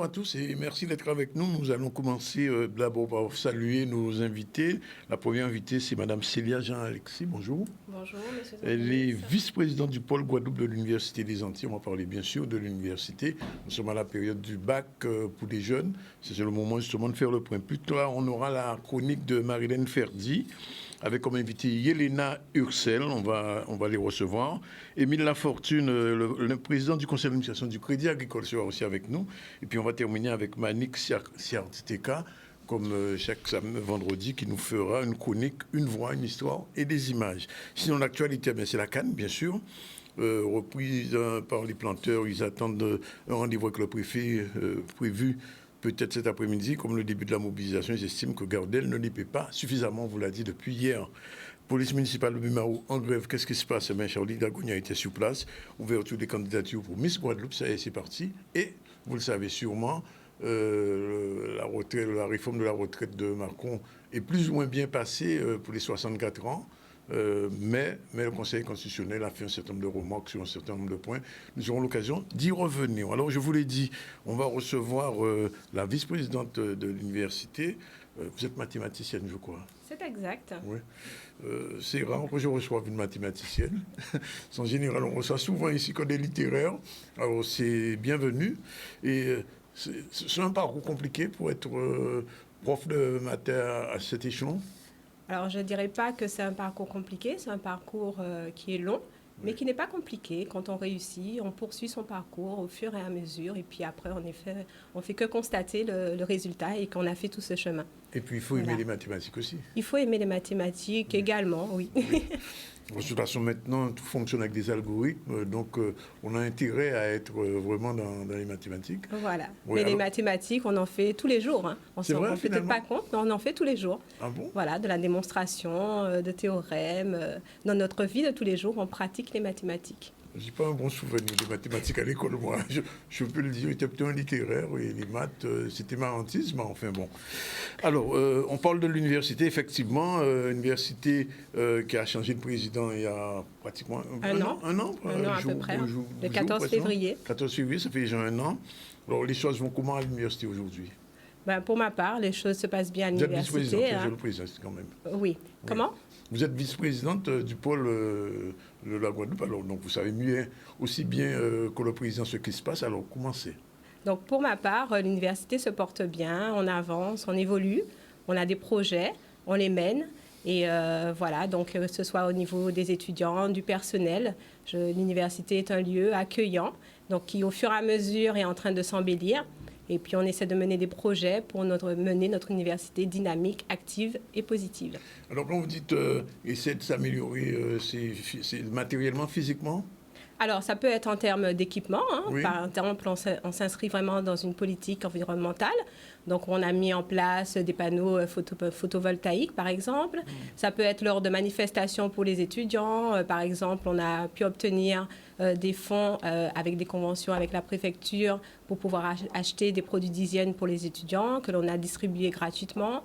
à tous et merci d'être avec nous. Nous allons commencer d'abord par saluer nos invités. La première invitée, c'est Madame Célia Jean-Alexis. Bonjour. Bonjour, monsieur. Elle est vice-présidente du pôle Guadeloupe de l'Université des Antilles. On va parler bien sûr de l'université. Nous sommes à la période du bac pour les jeunes. C'est le moment justement de faire le point. Plus tard, on aura la chronique de Marilène Ferdi, avec comme invité Yelena Ursel, on va les recevoir. Émile Lafortune, le président du conseil d'administration du Crédit Agricole, sera aussi avec nous. Et puis on va terminer avec Manik Siartiteka, comme chaque vendredi, qui nous fera une chronique, une voix, une histoire et des images. Sinon, l'actualité, c'est la CAN, bien sûr. Reprise par les planteurs, ils attendent un rendez-vous avec le préfet prévu peut-être cet après-midi, comme le début de la mobilisation. Ils estiment que Gardel ne les paie pas suffisamment, on vous l'a dit depuis hier. Police municipale de Bumao en grève, qu'est-ce qui se passe? Charlie Dagonia était sur place. Ouverture des candidatures pour Miss Guadeloupe, ça y est, c'est parti. Et, vous le savez sûrement, la réforme de la retraite de Macron est plus ou moins bien passée pour les 64 ans. Mais le Conseil constitutionnel a fait un certain nombre de remarques sur un certain nombre de points. Nous aurons l'occasion d'y revenir. Alors, je vous l'ai dit, on va recevoir la vice-présidente de l'université. Vous êtes mathématicienne, je crois. C'est exact. Oui. C'est rare que je reçoive une mathématicienne. En général, on reçoit souvent ici que des littéraires. Alors, c'est bienvenu. Et c'est un parcours compliqué pour être prof de maths à cet échelon. Alors, je ne dirais pas que c'est un parcours compliqué, c'est un parcours qui est long, mais qui n'est pas compliqué. Quand on réussit, on poursuit son parcours au fur et à mesure, et puis après, on fait que constater le résultat et qu'on a fait tout ce chemin. Et puis, il faut aimer les mathématiques aussi. Il faut aimer les mathématiques également, oui. De toute façon, maintenant, tout fonctionne avec des algorithmes, donc on a intérêt à être vraiment dans les mathématiques. Voilà. Ouais, mais les mathématiques, on en fait tous les jours. Hein. On ne se rend peut-être pas compte, mais on en fait tous les jours. Ah bon? Voilà, de la démonstration, de théorèmes. Dans notre vie de tous les jours, on pratique les mathématiques. Je n'ai pas un bon souvenir des mathématiques à l'école, moi. Je peux le dire, j'étais plutôt un littéraire et les maths, c'était marrantisme, enfin bon. Alors, on parle de l'université, effectivement, université qui a changé de président il y a pratiquement un an à peu près, le 14 février. 14 février, ça fait déjà un an. Alors, les choses vont comment à l'université aujourd'hui? Ben, pour ma part, les choses se passent bien à l'université. Vous êtes vice-présidente, je le précise quand même. Oui. Comment? Vous êtes vice-présidente du pôle de la Guadeloupe, alors donc vous savez mieux, aussi bien que le président ce qui se passe, alors commencez. Donc pour ma part, l'université se porte bien, on avance, on évolue, on a des projets, on les mène. Et voilà, donc que ce soit au niveau des étudiants, du personnel, l'université est un lieu accueillant, donc qui au fur et à mesure est en train de s'embellir. Et puis, on essaie de mener des projets pour mener notre université dynamique, active et positive. Alors, quand vous dites essayer de s'améliorer, c'est matériellement, physiquement? Alors, ça peut être en termes d'équipement. Hein. Oui. Par exemple, on s'inscrit vraiment dans une politique environnementale. Donc, on a mis en place des panneaux photovoltaïques, par exemple. Ça peut être lors de manifestations pour les étudiants. Par exemple, on a pu obtenir des fonds avec des conventions avec la préfecture pour pouvoir acheter des produits d'hygiène pour les étudiants que l'on a distribués gratuitement.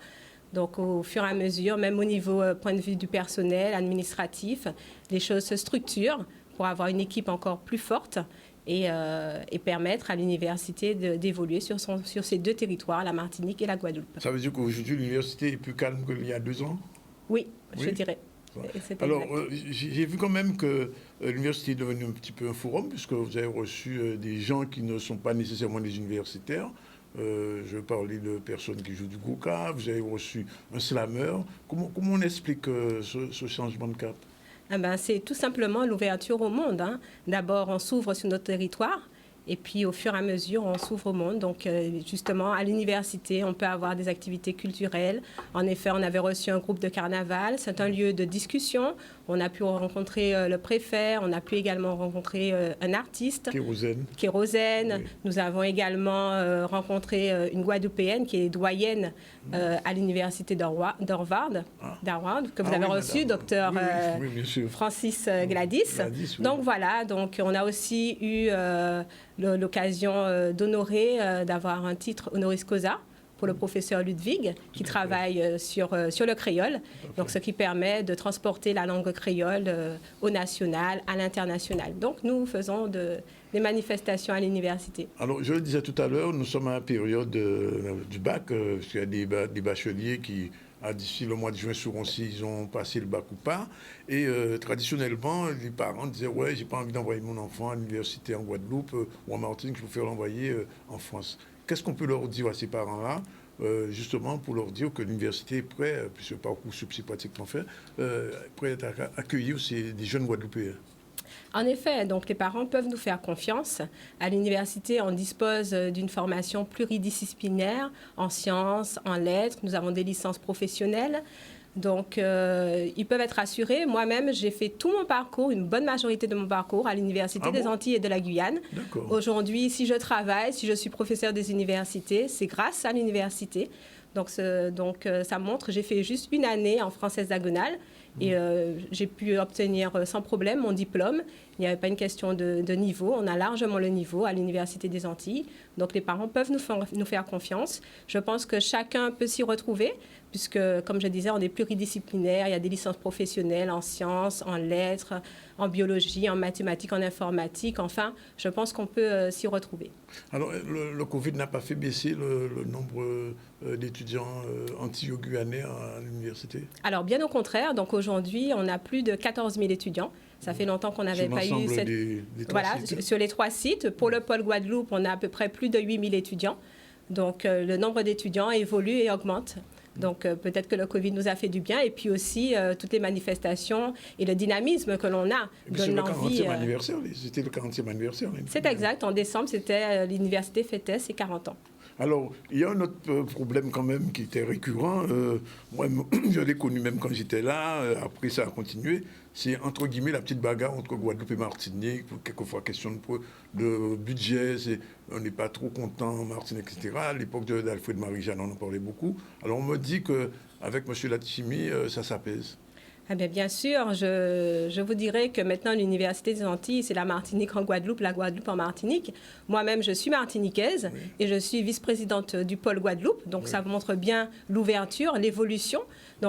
Donc, au fur et à mesure, même au niveau point de vue du personnel administratif, les choses se structurent pour avoir une équipe encore plus forte et permettre à l'université d'évoluer sur ces deux territoires, la Martinique et la Guadeloupe. Ça veut dire qu'aujourd'hui, l'université est plus calme qu'il y a 2 ans? Oui, je dirais. Alors, j'ai vu quand même que l'université est devenue un petit peu un forum, puisque vous avez reçu des gens qui ne sont pas nécessairement des universitaires. Je parlais de personnes qui jouent du goka, vous avez reçu un slammer. Comment on explique ce changement de cap? Eh ben, c'est tout simplement l'ouverture au monde. Hein. D'abord, on s'ouvre sur notre territoire. Et puis, au fur et à mesure, on s'ouvre au monde. Donc, justement, à l'université, on peut avoir des activités culturelles. En effet, on avait reçu un groupe de carnaval. C'est un lieu de discussion. On a pu rencontrer le préfet. On a pu également rencontrer un artiste. Kérosène. Oui. Nous avons également rencontré une Guadeloupéenne qui est doyenne à l'université d'Harvard, que vous avez reçu, docteur Francis Gladys. Oui. Donc, voilà. Donc, on a aussi eu l'occasion d'honorer, d'avoir un titre honoris causa pour le professeur Ludwig, qui travaille sur le créole, donc ce qui permet de transporter la langue créole au national, à l'international. Donc nous faisons des manifestations à l'université. Alors, je le disais tout à l'heure, nous sommes à la période du bac, parce qu'il y a des bacheliers qui, d'ici le mois de juin, sauront s'ils ont passé le bac ou pas. Et traditionnellement, les parents disaient « Ouais, j'ai pas envie d'envoyer mon enfant à l'université en Guadeloupe ou en Martinique, je préfère l'envoyer en France. » Qu'est-ce qu'on peut leur dire à ces parents-là, justement pour leur dire que l'université est prête, puisque Parcoursup c'est pratiquement fait, prête à accueillir des jeunes Guadeloupéens? En effet, donc les parents peuvent nous faire confiance. À l'université, on dispose d'une formation pluridisciplinaire en sciences, en lettres. Nous avons des licences professionnelles. Donc, ils peuvent être assurés. Moi-même, j'ai fait tout mon parcours, une bonne majorité de mon parcours à l'Université des Antilles et de la Guyane. Aujourd'hui, si je travaille, si je suis professeur des universités, c'est grâce à l'université. Donc, ça montre, j'ai fait juste une année en français hexagonal et j'ai pu obtenir sans problème mon diplôme. Il n'y avait pas une question de niveau. On a largement le niveau à l'Université des Antilles. Donc, les parents peuvent nous faire confiance. Je pense que chacun peut s'y retrouver puisque, comme je disais, on est pluridisciplinaire. Il y a des licences professionnelles en sciences, en lettres, en biologie, en mathématiques, en informatique. Enfin, je pense qu'on peut s'y retrouver. Alors, le Covid n'a pas fait baisser le nombre d'étudiants antillais-guyanais à l'université? Alors, bien au contraire. Donc, aujourd'hui, on a plus de 14 000 étudiants. Ça fait longtemps qu'on n'avait pas eu cette... Voilà, sur les 3 sites. Pour le pôle Guadeloupe, on a à peu près plus de 8 000 étudiants. Donc, le nombre d'étudiants évolue et augmente. Donc, peut-être que le Covid nous a fait du bien. Et puis aussi, toutes les manifestations et le dynamisme que l'on a donne l'envie... C'était le 40e anniversaire. C'est exact. En décembre, l'université fêtait ses 40 ans. Alors, il y a un autre problème quand même qui était récurrent. Moi, je l'ai connu même quand j'étais là. Après, ça a continué. C'est, entre guillemets, la petite bagarre entre Guadeloupe et Martinique. Quelquefois, question de budget. On n'est pas trop content en Martinique, etc. À l'époque d'Alfred Marie-Jeanne, on en parlait beaucoup. Alors, on me dit qu'avec M. Latchimi, ça s'apaise. Ah bien sûr, je vous dirais que maintenant, l'Université des Antilles, c'est la Martinique en Guadeloupe, la Guadeloupe en Martinique. Moi-même, je suis martiniquaise et je suis vice-présidente du pôle Guadeloupe. Donc, ça montre bien l'ouverture, l'évolution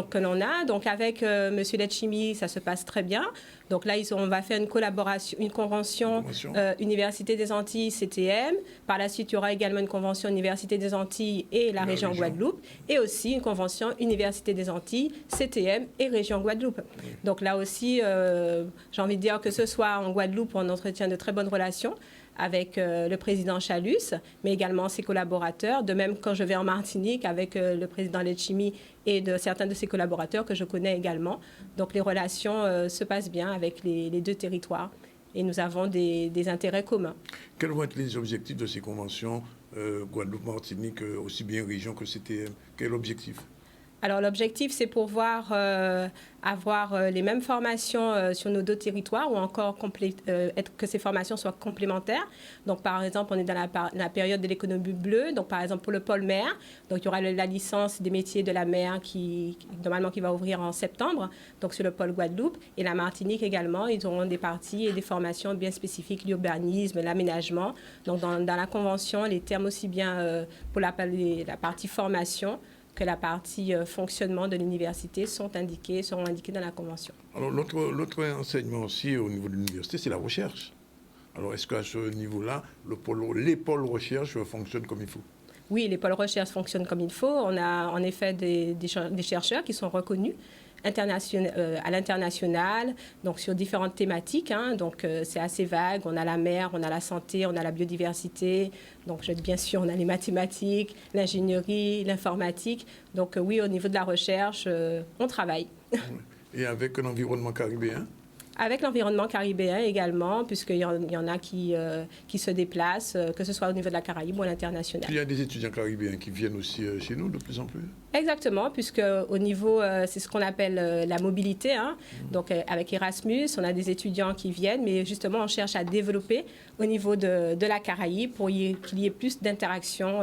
que l'on a. Donc, avec M. Latchimi, ça se passe très bien. Donc là, on va faire une collaboration, une convention Université des Antilles, CTM. Par la suite, il y aura également une convention Université des Antilles et la région Guadeloupe. Et aussi une convention Université des Antilles, CTM et région Guadeloupe. Donc là aussi, j'ai envie de dire que ce soit en Guadeloupe, on entretient de très bonnes relations avec le président Chalus, mais également ses collaborateurs. De même, quand je vais en Martinique, avec le président Latchimi et certains de ses collaborateurs que je connais également. Donc, les relations se passent bien avec les deux territoires et nous avons des intérêts communs. Quels vont être les objectifs de ces conventions Guadeloupe-Martinique, aussi bien région que CTM? Quel objectif? Alors, l'objectif, c'est pouvoir avoir les mêmes formations sur nos deux territoires ou encore que ces formations soient complémentaires. Donc, par exemple, on est dans la période de l'économie bleue. Donc, par exemple, pour le pôle mer, donc, il y aura la licence des métiers de la mer qui va ouvrir en septembre, donc sur le pôle Guadeloupe. Et la Martinique également, ils auront des parties et des formations bien spécifiques, l'urbanisme, l'aménagement. Donc, dans la convention, les termes aussi bien pour la partie formation que la partie fonctionnement de l'université seront indiqués dans la Convention. Alors, l'autre enseignement aussi au niveau de l'université, c'est la recherche. Alors, est-ce qu'à ce niveau-là, les pôles recherche fonctionnent comme il faut? Oui, les pôles recherche fonctionnent comme il faut. On a en effet des chercheurs qui sont reconnus à l'international, donc sur différentes thématiques. Donc, c'est assez vague. On a la mer, on a la santé, on a la biodiversité. Donc, bien sûr, on a les mathématiques, l'ingénierie, l'informatique. Donc, oui, au niveau de la recherche, on travaille. Et avec un environnement caribéen? Avec l'environnement caribéen également, puisqu'il y en a qui se déplacent, que ce soit au niveau de la Caraïbe ou à l'international. Il y a des étudiants caribéens qui viennent aussi chez nous de plus en plus? Exactement, puisque au niveau, c'est ce qu'on appelle la mobilité. Donc, avec Erasmus, on a des étudiants qui viennent, mais justement, on cherche à développer au niveau de la Caraïbe pour qu'il y ait plus d'interaction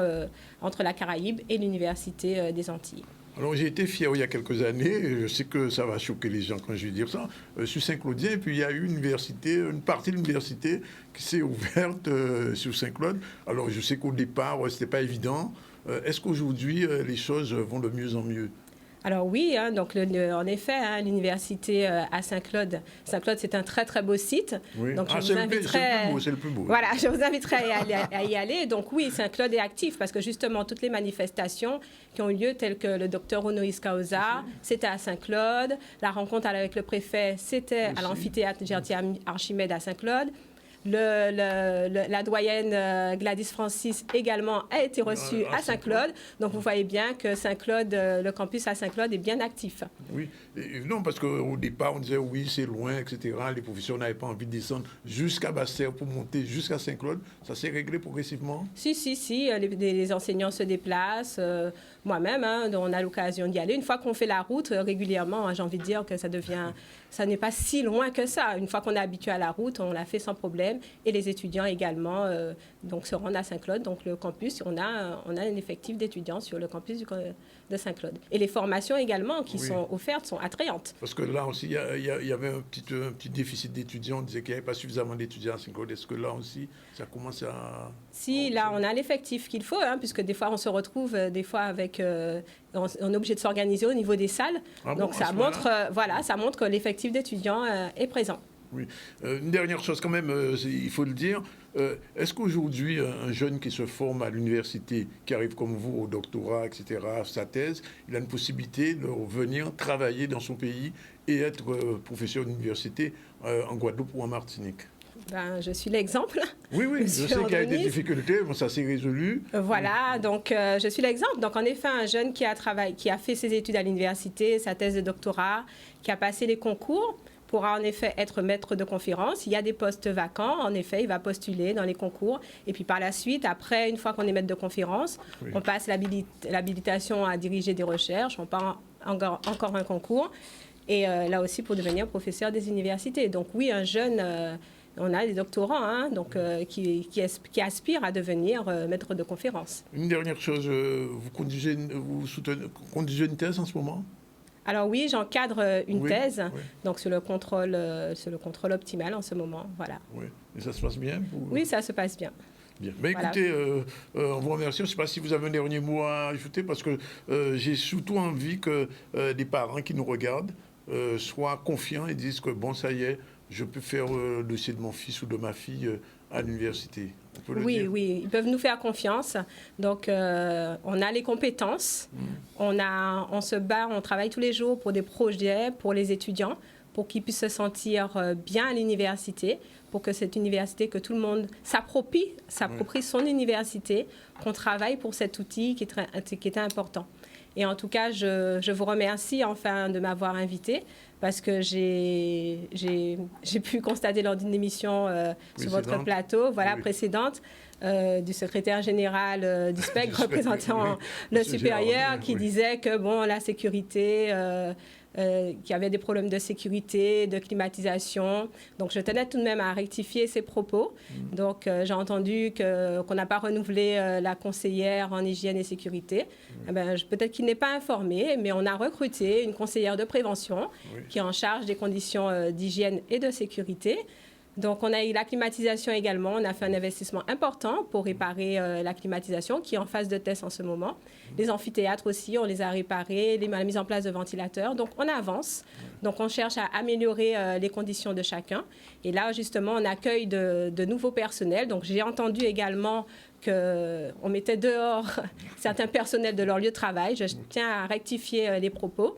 entre la Caraïbe et l'Université des Antilles. Alors, j'ai été fier il y a quelques années, je sais que ça va choquer les gens quand je vais dire ça, sur Saint-Claudien, et puis il y a eu une partie de l'université qui s'est ouverte sur Saint-Claude. Alors, je sais qu'au départ, ce n'était pas évident, Est-ce qu'aujourd'hui, les choses vont de mieux en mieux? Alors oui, hein, donc en effet, hein, l'université à Saint-Claude. Saint-Claude, c'est un très très beau site. Oui. Donc C'est le plus beau. Voilà, je vous inviterai à y aller. Donc oui, Saint-Claude est actif parce que justement toutes les manifestations qui ont eu lieu, telles que le docteur Honoris Causa, c'était à Saint-Claude. La rencontre avec le préfet, c'était à l'amphithéâtre Gertier-Archimède à Saint-Claude. La doyenne Gladys Francis également a été reçue à Saint-Claude. Donc, vous voyez bien que Saint-Claude, le campus à Saint-Claude est bien actif. Oui, non, parce qu'au départ, on disait oui, c'est loin, etc. Les professeurs n'avaient pas envie de descendre jusqu'à Basse-Terre pour monter jusqu'à Saint-Claude. Ça s'est réglé progressivement? Si, les enseignants se déplacent. Moi-même, hein, on a l'occasion d'y aller. Une fois qu'on fait la route régulièrement, hein, j'ai envie de dire que ça n'est pas si loin que ça. Une fois qu'on est habitué à la route, on la fait sans problème. Et les étudiants également donc, se rendent à Saint-Claude. Donc, le campus, on a un effectif d'étudiants sur le campus de Saint-Claude. Et les formations également qui sont offertes sont attrayantes. Parce que là aussi, il y avait un petit déficit d'étudiants. On disait qu'il n'y avait pas suffisamment d'étudiants à Saint-Claude. Est-ce que là aussi, ça commence à... Si, là, on a l'effectif qu'il faut, hein, puisque des fois, on se retrouve avec... on est obligé de s'organiser au niveau des salles. Donc, ça montre, ça montre que l'effectif d'étudiants est présent. Oui. Une dernière chose quand même, il faut le dire. Est-ce qu'aujourd'hui, un jeune qui se forme à l'université, qui arrive comme vous au doctorat, etc., sa thèse, il a une possibilité de revenir travailler dans son pays et être professeur d'université en Guadeloupe ou en Martinique? Je suis l'exemple. Oui, je sais qu'il y a des difficultés, mais ça s'est résolu. Voilà, donc je suis l'exemple. Donc en effet, un jeune qui a fait ses études à l'université, sa thèse de doctorat, qui a passé les concours, pourra en effet être maître de conférence. Il y a des postes vacants. En effet, il va postuler dans les concours. Et puis par la suite, après, une fois qu'on est maître de conférence, on passe l'habilitation à diriger des recherches. On passe encore un concours. Et là aussi, pour devenir professeur des universités. Donc oui, un jeune... on a des doctorants donc, qui aspirent à devenir maître de conférence. Une dernière chose, vous conduisez une thèse en ce moment? Alors oui, j'encadre une thèse, donc sur le contrôle optimal en ce moment, voilà. Oui, et ça se passe bien? Oui, ça se passe bien. Bien. Mais écoutez, on vous remercie. Je ne sais pas si vous avez un dernier mot à ajouter, parce que j'ai surtout envie que des parents qui nous regardent soient confiants et disent que bon, ça y est, je peux faire le dossier de mon fils ou de ma fille à l'université. Oui, ils peuvent nous faire confiance. Donc, on a les compétences. On se bat, on travaille tous les jours pour des projets pour les étudiants, pour qu'ils puissent se sentir bien à l'université, pour que cette université, que tout le monde s'approprie son université, qu'on travaille pour cet outil qui est important. Et en tout cas, je vous remercie enfin de m'avoir invité, parce que j'ai pu constater lors d'une émission sur votre plateau, précédente, du secrétaire général du SPEC représentant le supérieur, qui disait que la sécurité... qu'il y avait des problèmes de sécurité, de climatisation. Donc, je tenais tout de même à rectifier ces propos. Donc, j'ai entendu qu'on n'a pas renouvelé la conseillère en hygiène et sécurité. Peut-être qu'il n'est pas informé, mais on a recruté une conseillère de prévention qui est en charge des conditions d'hygiène et de sécurité. Donc, on a eu la climatisation également. On a fait un investissement important pour réparer la climatisation qui est en phase de test en ce moment. Les amphithéâtres aussi, on les a réparés, la mise en place de ventilateurs. Donc, on avance. Donc, on cherche à améliorer les conditions de chacun. Et là, justement, on accueille de nouveaux personnels. Donc, j'ai entendu également qu'on mettait dehors certains personnels de leur lieu de travail. Je tiens à rectifier les propos.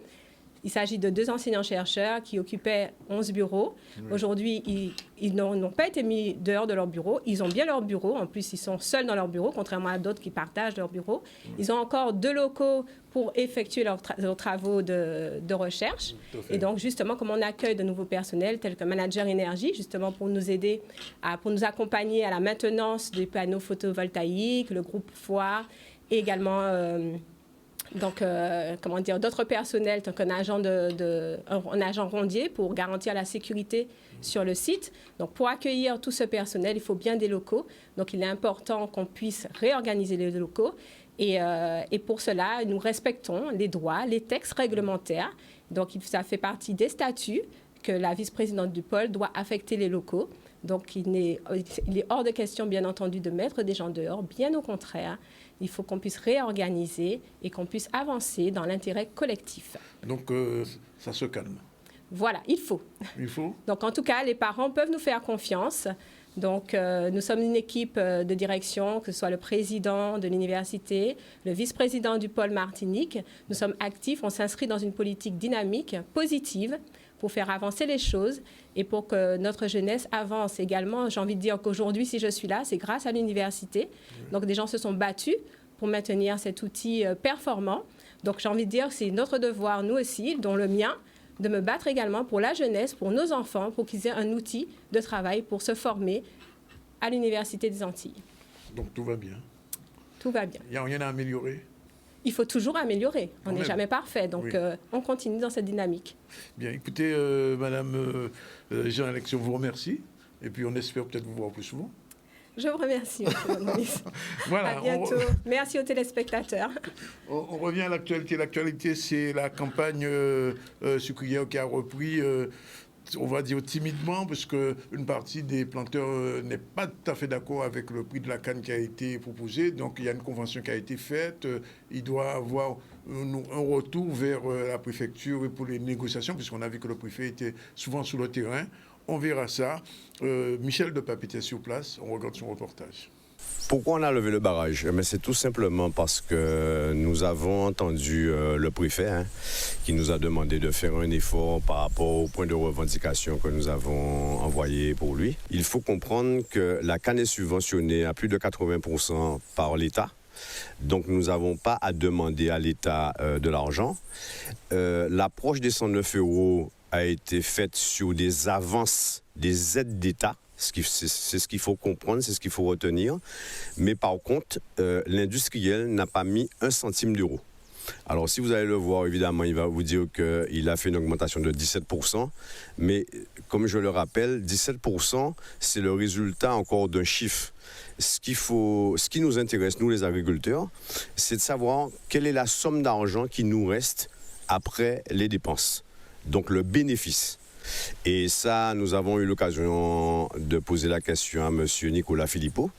Il s'agit de 2 enseignants-chercheurs qui occupaient 11 bureaux. Aujourd'hui, ils n'ont pas été mis dehors de leur bureau. Ils ont bien leur bureau. En plus, ils sont seuls dans leur bureau, contrairement à d'autres qui partagent leur bureau. Ils ont encore 2 locaux pour effectuer leurs travaux de recherche. Et donc, justement, comme on accueille de nouveaux personnels, tels que Manager Énergie, justement pour nous aider, pour nous accompagner à la maintenance des panneaux photovoltaïques, le groupe Foire, et également... d'autres personnels, donc un agent rondier pour garantir la sécurité sur le site. Donc, pour accueillir tout ce personnel, il faut bien des locaux. Donc, il est important qu'on puisse réorganiser les locaux. Et pour cela, nous respectons les droits, les textes réglementaires. Donc, ça fait partie des statuts que la vice-présidente du pôle doit affecter les locaux. Donc, il est hors de question, bien entendu, de mettre des gens dehors, bien au contraire. il faut qu'on puisse réorganiser et qu'on puisse avancer dans l'intérêt collectif. Donc, ça se calme. Voilà, il faut. Il faut. Donc, en tout cas, les parents peuvent nous faire confiance. Donc, nous sommes une équipe de direction, que ce soit le président de l'université, le vice-président du pôle Martinique. Nous sommes actifs, on s'inscrit dans une politique dynamique, positive, pour faire avancer les choses et pour que notre jeunesse avance également. J'ai envie de dire qu'aujourd'hui, si je suis là, c'est grâce à l'université. Donc, des gens se sont battus pour maintenir cet outil performant. Donc, j'ai envie de dire que c'est notre devoir, nous aussi, dont le mien, de me battre également pour la jeunesse, pour nos enfants, pour qu'ils aient un outil de travail pour se former à l'Université des Antilles. Donc tout va bien. Tout va bien. Il n'y a rien à améliorer? Il faut toujours améliorer. On n'est jamais parfait. Donc oui. On continue dans cette dynamique. Bien, écoutez, Madame Jean-Alexandre, vous remercie. Et puis on espère peut-être vous voir plus souvent. Je vous remercie, monsieur le ministre. Voilà, à bientôt. Merci aux téléspectateurs. On revient à l'actualité. L'actualité, c'est la campagne sucrière qui a repris, on va dire timidement, parce qu'une partie des planteurs n'est pas tout à fait d'accord avec le prix de la canne qui a été proposé. Donc il y a une convention qui a été faite. Il doit avoir un retour vers la préfecture pour les négociations, puisqu'on a vu que le préfet était souvent sur le terrain. On verra ça. Michel Depap était sur place. On regarde son reportage. Pourquoi on a levé le barrage? C'est tout simplement parce que nous avons entendu le préfet qui nous a demandé de faire un effort par rapport au point de revendication que nous avons envoyé pour lui. Il faut comprendre que la canne est subventionnée à plus de 80% par l'État. Donc nous n'avons pas à demander à l'État de l'argent. L'approche des 109 € a été faite sur des avances, des aides d'État. C'est ce qu'il faut comprendre, c'est ce qu'il faut retenir. Mais par contre, l'industriel n'a pas mis 1 centime d'euro. Alors si vous allez le voir, évidemment, il va vous dire qu'il a fait une augmentation de 17%. Mais comme je le rappelle, 17%, c'est le résultat encore d'un chiffre. Ce qui nous intéresse, nous les agriculteurs, c'est de savoir quelle est la somme d'argent qui nous reste après les dépenses. Donc le bénéfice. Et ça, nous avons eu l'occasion de poser la question à M. Nicolas Philippot.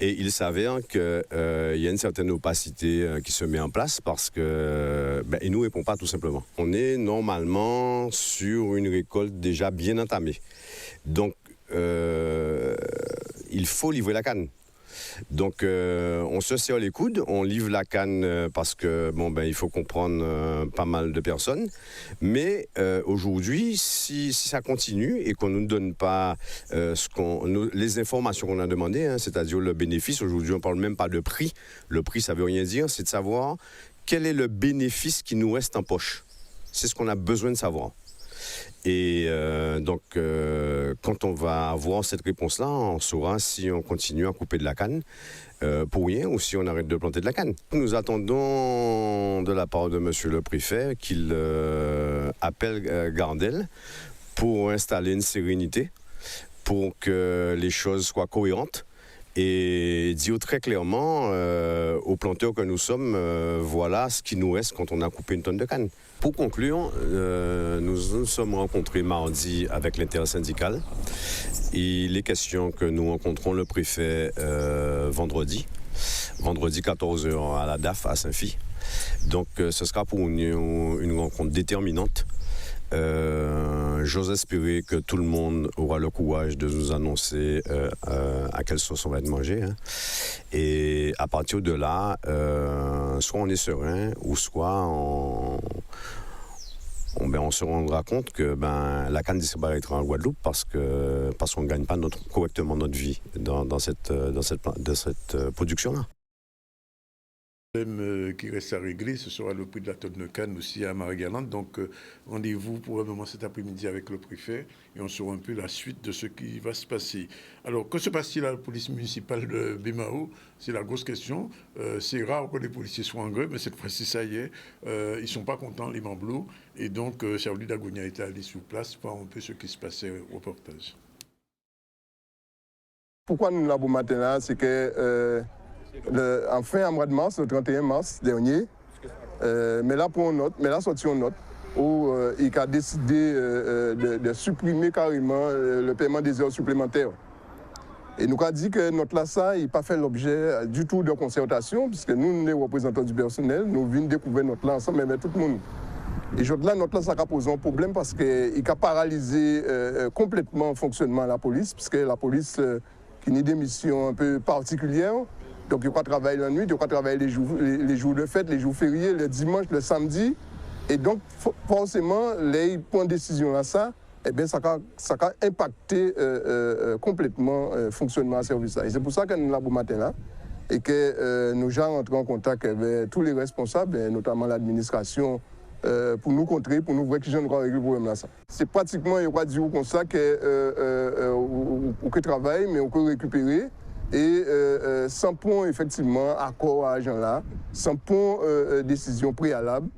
Et il s'avère qu'il y a une certaine opacité qui se met en place parce qu'il ne nous répond pas tout simplement. On est normalement sur une récolte déjà bien entamée. Donc, il faut livrer la canne. Donc on se serre les coudes, on livre la canne parce que il faut comprendre pas mal de personnes. Mais aujourd'hui, si ça continue et qu'on ne nous donne pas les informations qu'on a demandées, c'est-à-dire le bénéfice, aujourd'hui on ne parle même pas de prix. Le prix, ça ne veut rien dire, c'est de savoir quel est le bénéfice qui nous reste en poche. C'est ce qu'on a besoin de savoir. Et donc, quand on va avoir cette réponse-là, on saura si on continue à couper de la canne pour rien ou si on arrête de planter de la canne. Nous attendons de la part de monsieur le préfet qu'il appelle Gardel pour installer une sérénité, pour que les choses soient cohérentes et dire très clairement aux planteurs que nous sommes, voilà ce qui nous reste quand on a coupé une tonne de canne. Pour conclure, nous nous sommes rencontrés mardi avec l'intersyndicale. Il est question que nous rencontrons le préfet vendredi 14h à la DAF à Saint-Phy. Donc ce sera pour une rencontre déterminante. J'ose espérer que tout le monde aura le courage de nous annoncer à quelle sauce on va être mangé. Et à partir de là, soit on est serein, ou soit on se rendra compte que la canne disparaîtra en Guadeloupe parce qu'on ne gagne pas correctement notre vie dans cette production-là. Le problème qui reste à régler, ce sera le prix de la tonne de canne aussi à Marie-Galante. Donc, rendez-vous probablement cet après-midi avec le préfet et on saura un peu la suite de ce qui va se passer. Alors, que se passe-t-il à la police municipale de Bémao? C'est la grosse question. C'est rare que les policiers soient en grève, mais cette fois-ci, ça y est. Ils ne sont pas contents, les Mamblots. Et donc, Charlie Dagonia était allé sur place pour voir un peu ce qui se passait au reportage. Pourquoi nous l'avons maintenant, c'est que... en fin mois de mars, le 31 mars dernier, mais là sorti une note où il a décidé de supprimer carrément le paiement des heures supplémentaires. Et nous avons dit que notre LASA n'a pas fait l'objet du tout de concertation, puisque nous, les représentants du personnel, nous venons découvrir notre LASA ensemble, mais tout le monde. Et là, notre LASA a posé un problème parce qu'il a paralysé complètement le fonctionnement de la police, puisque la police qui a des missions un peu particulières. Donc, il n'y a pas de travail la nuit, il n'y a pas de travail les jours de fête, les jours fériés, le dimanche, le samedi. Et donc, forcément, les points de décision là, ça a impacté complètement le fonctionnement du service là. Et c'est pour ça que nous l'avons matin là et que nous avons entré en contact avec tous les responsables, notamment l'administration, pour nous contrer, pour nous voir qui j'en régler le problème là. C'est pratiquement, il y a dire comme ça qu'on peut travailler, mais on peut récupérer. Et sans point, effectivement, accord à l'agent là, sans point décision préalable,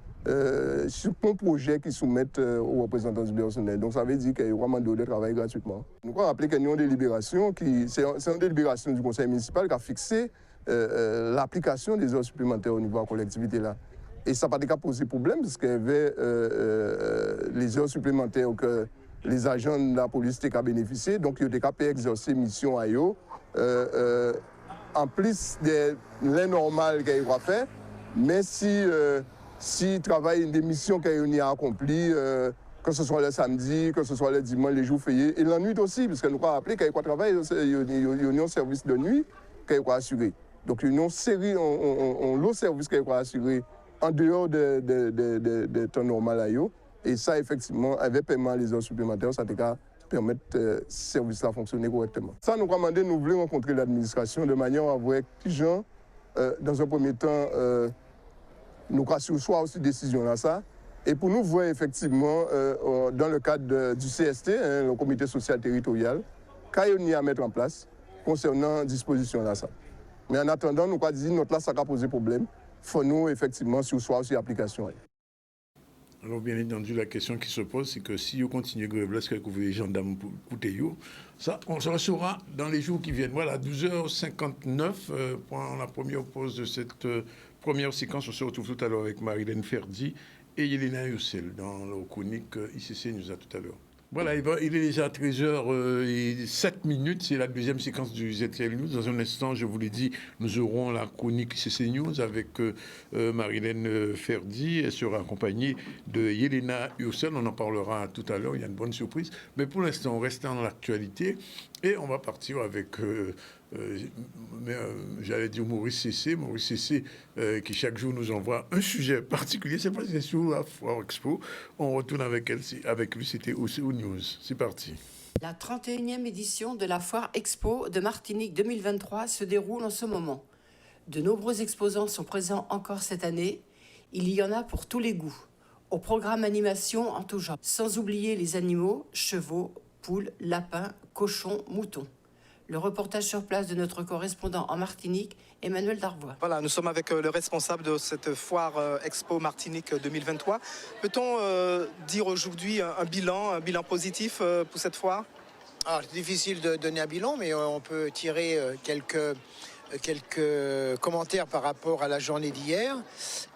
sur un projet qui soumettent aux représentants du personnel. Donc ça veut dire qu'il y a vraiment de travail gratuitement. Nous avons rappelé qu'il y a une délibération, c'est une délibération du conseil municipal qui a fixé l'application des heures supplémentaires au niveau de la collectivité là. Et ça n'a pas posé problème parce qu'il y avait les heures supplémentaires que les agents de la police étaient bénéficier, donc ils étaient capables d'exercer mission à eux. En plus de l'innormal qu'ils ont fait, mais si travaillent des missions qu'ils ont accomplies, que ce soit le samedi, que ce soit le dimanche, les jours fériés, et la nuit aussi, parce que nous avons rappelé qu'ils travaillent, il y a un service de nuit qu'ils ont assuré. Donc il y a une série, un service qu'ils ont assuré en dehors de temps normal à eux. Et ça, effectivement, avec paiement les heures supplémentaires, ça permettre ce service à fonctionner correctement. Ça, nous avons demandé, nous voulons rencontrer l'administration de manière à voir qui gens, dans un premier temps, nous avons soit aussi décision là ça. Et pour nous voir effectivement, dans le cadre du CST, le comité social territorial, qu'il y a à mettre en place concernant disposition là ça. Mais en attendant, nous avons dit notre là, ça a posé problème. Il faut nous, effectivement, soit aussi application. Alors, bien entendu, la question qui se pose, c'est que si vous continuez grève, est-ce que vous voulez les gendarmes pour écouter ça, on se saura dans les jours qui viennent. Voilà, 12h59, pour la première pause de cette première séquence. On se retrouve tout à l'heure avec Marilène Ferdi et Yelena Youssel dans leur chronique ICC News à tout à l'heure. Voilà, il est déjà 13h07, c'est la deuxième séquence du ZTL News. Dans un instant, je vous l'ai dit, nous aurons la chronique ICC News avec Marilène Ferdi. Elle sera accompagnée de Yelena Youssel. On en parlera tout à l'heure, il y a une bonne surprise. Mais pour l'instant, on reste dans l'actualité et on va partir avec... j'allais dire Maurice Cessé, qui chaque jour nous envoie un sujet particulier. C'est pas si c'est sur la Foire Expo. On retourne avec lui, c'était aussi au News. C'est parti. La 31e édition de la Foire Expo de Martinique 2023 se déroule en ce moment. De nombreux exposants sont présents encore cette année. Il y en a pour tous les goûts. Au programme animation en tout genre. Sans oublier les animaux, chevaux, poules, lapins, cochons, moutons. Le reportage sur place de notre correspondant en Martinique, Emmanuel Darvois. Voilà, nous sommes avec le responsable de cette foire Expo Martinique 2023. Peut-on dire aujourd'hui un bilan positif pour cette foire? Alors, c'est difficile de donner un bilan, mais on peut tirer quelques commentaires par rapport à la journée d'hier,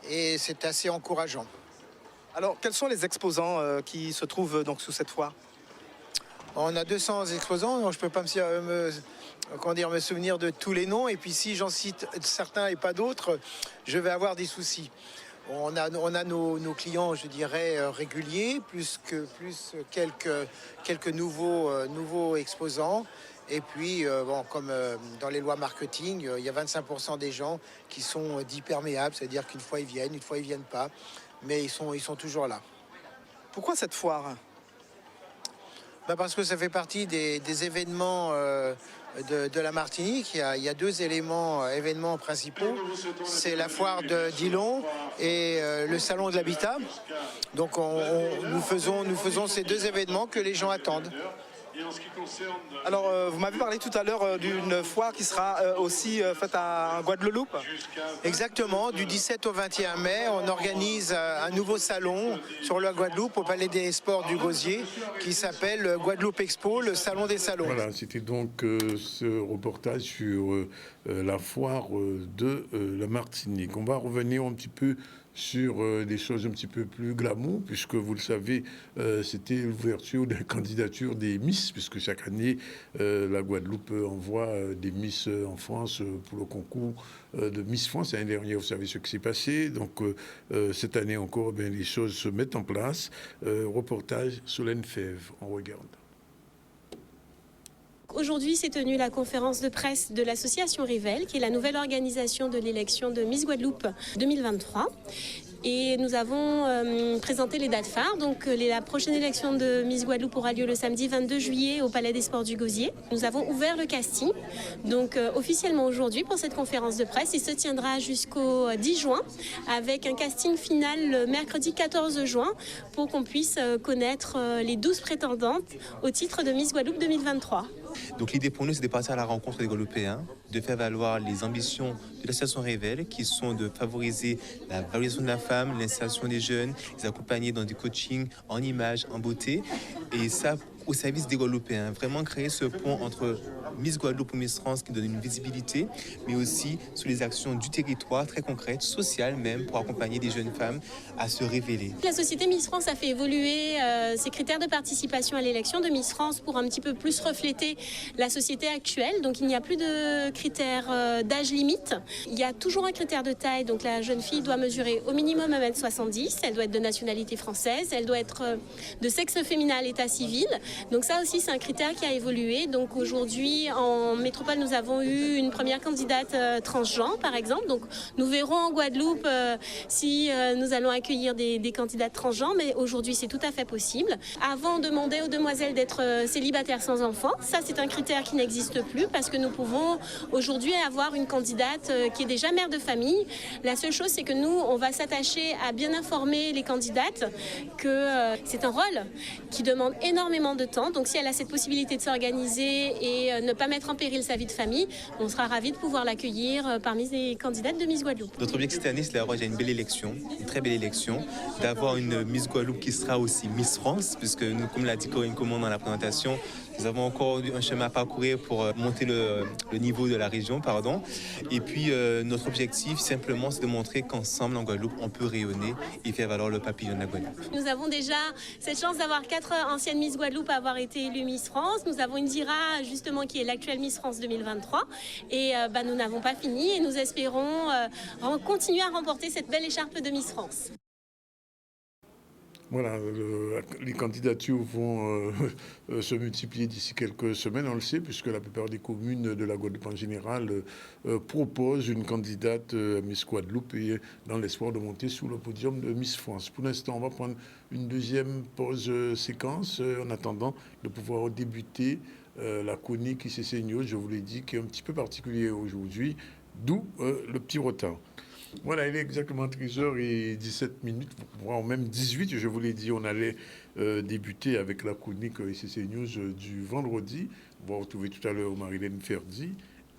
et c'est assez encourageant. Alors, quels sont les exposants qui se trouvent donc sous cette foire? On a 200 exposants, donc je ne peux pas me souvenir de tous les noms. Et puis si j'en cite certains et pas d'autres, je vais avoir des soucis. On a nos clients, je dirais, réguliers, plus quelques nouveaux exposants. Et puis, comme dans les lois marketing, il y a 25% des gens qui sont dits perméables, c'est-à-dire qu'une fois ils viennent pas. Mais ils sont toujours là. Pourquoi cette foire ? Parce que ça fait partie des événements de la Martinique. Il y a deux événements principaux. C'est la foire de Dillon et le salon de l'habitat. Donc nous faisons ces deux événements que les gens attendent. Alors, vous m'avez parlé tout à l'heure d'une foire qui sera aussi faite en Guadeloupe. Exactement, du 17 au 21 mai, on organise un nouveau salon sur la Guadeloupe au Palais des Sports du Gosier qui s'appelle Guadeloupe Expo, le salon des salons. Voilà, c'était donc ce reportage sur la foire de la Martinique. On va revenir un petit peu sur des choses un petit peu plus glamour, puisque vous le savez, c'était l'ouverture des candidatures des Miss, puisque chaque année, la Guadeloupe envoie des Miss en France pour le concours de Miss France. L'année dernière, vous savez ce qui s'est passé. Donc, cette année encore, les choses se mettent en place. Reportage Solène Fèvre, on regarde. Aujourd'hui s'est tenue la conférence de presse de l'association Rivel, qui est la nouvelle organisation de l'élection de Miss Guadeloupe 2023. Et nous avons présenté les dates phares. Donc la prochaine élection de Miss Guadeloupe aura lieu le samedi 22 juillet au Palais des Sports du Gosier. Nous avons ouvert le casting, donc officiellement aujourd'hui pour cette conférence de presse. Il se tiendra jusqu'au 10 juin avec un casting final le mercredi 14 juin pour qu'on puisse connaître les 12 prétendantes au titre de Miss Guadeloupe 2023. Donc l'idée pour nous, c'est de partir à la rencontre des Guadeloupéens, de faire valoir les ambitions de l'association Révèle, qui sont de favoriser la valorisation de la femme, l'insertion des jeunes, les accompagner dans des coachings en images, en beauté, et ça au service des Guadeloupéens. Vraiment créer ce pont entre Miss Guadeloupe ou Miss France qui donne une visibilité, mais aussi sur les actions du territoire très concrètes, sociales même, pour accompagner des jeunes femmes à se révéler. La société Miss France a fait évoluer ses critères de participation à l'élection de Miss France pour un petit peu plus refléter la société actuelle. Donc il n'y a plus de critères d'âge limite. Il y a toujours un critère de taille. Donc la jeune fille doit mesurer au minimum 1m70. Elle doit être de nationalité française. Elle doit être de sexe féminin à l'état civil. Donc ça aussi, c'est un critère qui a évolué. Donc aujourd'hui, en métropole, nous avons eu une première candidate transgenre, par exemple. Donc nous verrons en Guadeloupe si nous allons accueillir des candidates transgenres, mais aujourd'hui, c'est tout à fait possible. Avant, on demandait aux demoiselles d'être célibataires sans enfants. Ça, c'est un critère qui n'existe plus parce que nous pouvons aujourd'hui avoir une candidate qui est déjà mère de famille. La seule chose, c'est que nous, on va s'attacher à bien informer les candidates que c'est un rôle qui demande énormément de temps. Donc si elle a cette possibilité de s'organiser et ne pas mettre en péril sa vie de famille, on sera ravis de pouvoir l'accueillir parmi les candidates de Miss Guadeloupe. Notre objectif cette année, c'est d'avoir déjà une belle élection, une très belle élection, d'avoir une Miss Guadeloupe qui sera aussi Miss France, puisque nous, comme l'a dit Corinne Comon dans la présentation, nous avons encore un chemin à parcourir pour monter le niveau de la région, pardon. Et puis notre objectif simplement, c'est de montrer qu'ensemble en Guadeloupe, on peut rayonner et faire valoir le papillon de la Guadeloupe. Nous avons déjà cette chance d'avoir 4 anciennes Miss Guadeloupe à avoir été élues Miss France. Nous avons Indira justement qui est l'actuelle Miss France 2023 et nous n'avons pas fini et nous espérons continuer à remporter cette belle écharpe de Miss France. Voilà, les candidatures vont se multiplier d'ici quelques semaines, on le sait, puisque la plupart des communes de la Guadeloupe en général proposent une candidate à Miss Guadeloupe et dans l'espoir de monter sous le podium de Miss France. Pour l'instant, on va prendre une deuxième pause séquence en attendant de pouvoir débuter la chronique ICC News, je vous l'ai dit, qui est un petit peu particulière aujourd'hui, d'où le petit retard. Voilà, il est exactement 13h17, voire même 18. Je vous l'ai dit, on allait débuter avec la chronique ICC News du vendredi. On va retrouver tout à l'heure Marilène Ferdi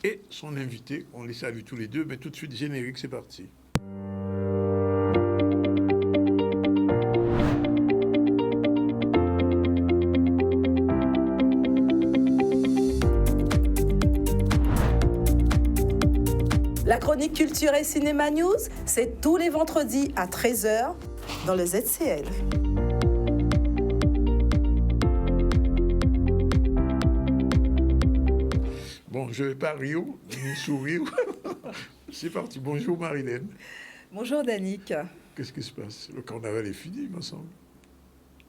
et son invité. On les salue tous les deux, mais tout de suite, générique, c'est parti. La chronique Culture et Cinéma News, c'est tous les vendredis à 13h dans le ZCL. Bon, je ne vais pas rire, ni sourire. C'est parti. Bonjour Marilène. Bonjour Danick. Qu'est-ce qui se passe? Le carnaval est fini, il me semble.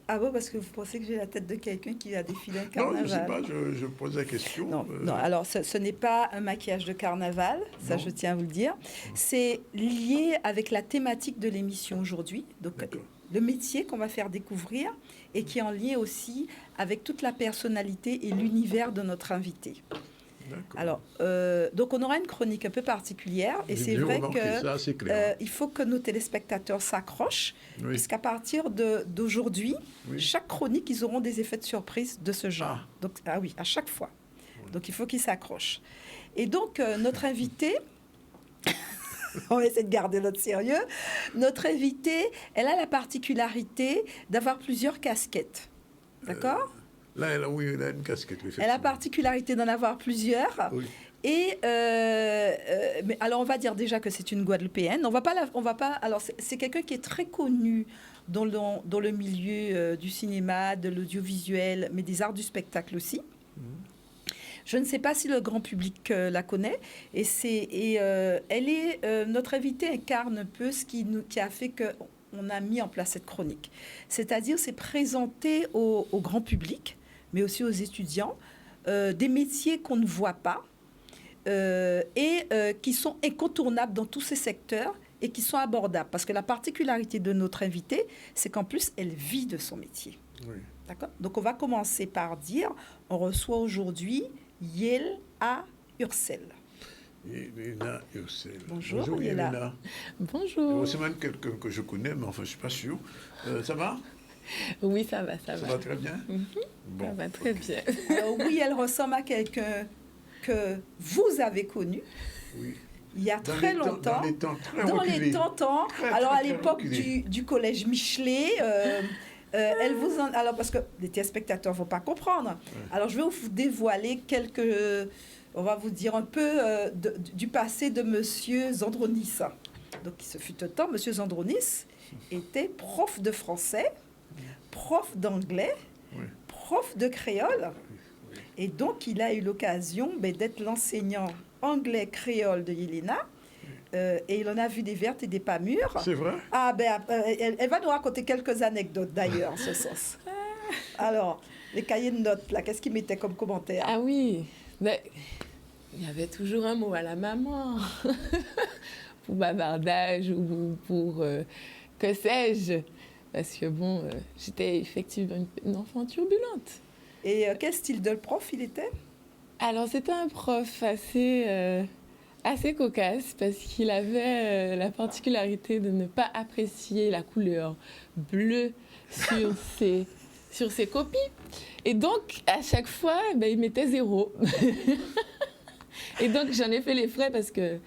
Ah bon, parce que vous pensez que j'ai la tête de quelqu'un qui a défilé un carnaval? Non, je ne sais pas, je pose la question. Non, alors ce n'est pas un maquillage de carnaval, ça je tiens à vous le dire. C'est lié avec la thématique de l'émission aujourd'hui, donc le métier qu'on va faire découvrir et qui est en lien aussi avec toute la personnalité et l'univers de notre invité. Alors, donc on aura une chronique un peu particulière et c'est vrai qu'il faut que nos téléspectateurs s'accrochent puisqu'à partir d'aujourd'hui, chaque chronique, ils auront des effets de surprise de ce genre. Donc, à chaque fois. Donc, il faut qu'ils s'accrochent. Et donc, notre invité, on va essayer de garder notre sérieux, notre invité, elle a la particularité d'avoir plusieurs casquettes. D'accord ? Là, elle a une casquette. Elle a la particularité d'en avoir plusieurs. Oui. Et mais alors on va dire déjà que c'est une Guadeloupéenne. On va pas. Alors c'est quelqu'un qui est très connu dans le milieu du cinéma, de l'audiovisuel, mais des arts du spectacle aussi. Je ne sais pas si le grand public la connaît. Notre invitée incarne un peu ce qui a fait qu'on a mis en place cette chronique. C'est-à-dire, c'est présenter au grand public, mais aussi aux étudiants, des métiers qu'on ne voit pas qui sont incontournables dans tous ces secteurs et qui sont abordables. Parce que la particularité de notre invitée, c'est qu'en plus, elle vit de son métier. Oui. D'accord ? Donc, on va commencer par dire, on reçoit aujourd'hui Yelena Ursel. Yelena Ursel. Bonjour Yelena. Bonjour. C'est même quelqu'un que je connais, mais enfin, je ne suis pas sûr. Ça va? Oui, ça va. Ça va très bien? Bon, ça va très bien. Alors, oui, elle ressemble à quelqu'un que vous avez connu. Oui. Il y a très longtemps. Dans les temps très alors, à l'époque du collège Michelet, alors, parce que les téléspectateurs ne vont pas comprendre. Ouais. Alors, je vais vous dévoiler on va vous dire un peu du passé de Monsieur Zandronis. Donc, ce fut un temps, Monsieur Zandronis était prof de français, prof d'anglais, prof de créole. Et donc, il a eu l'occasion d'être l'enseignant anglais créole de Yelena. Et il en a vu des vertes et des pas mûres. C'est vrai? Elle va nous raconter quelques anecdotes d'ailleurs en ce sens. Alors, les cahiers de notes, là, qu'est-ce qu'il mettait comme commentaire? Ah oui, mais il y avait toujours un mot à la maman. Pour bavardage ou pour que sais-je. Parce que bon, j'étais effectivement une enfant turbulente. Et quel style de prof il était? Alors, c'était un prof assez cocasse parce qu'il avait la particularité de ne pas apprécier la couleur bleue sur ses copies. Et donc, à chaque fois, il mettait 0. Et donc, j'en ai fait les frais parce que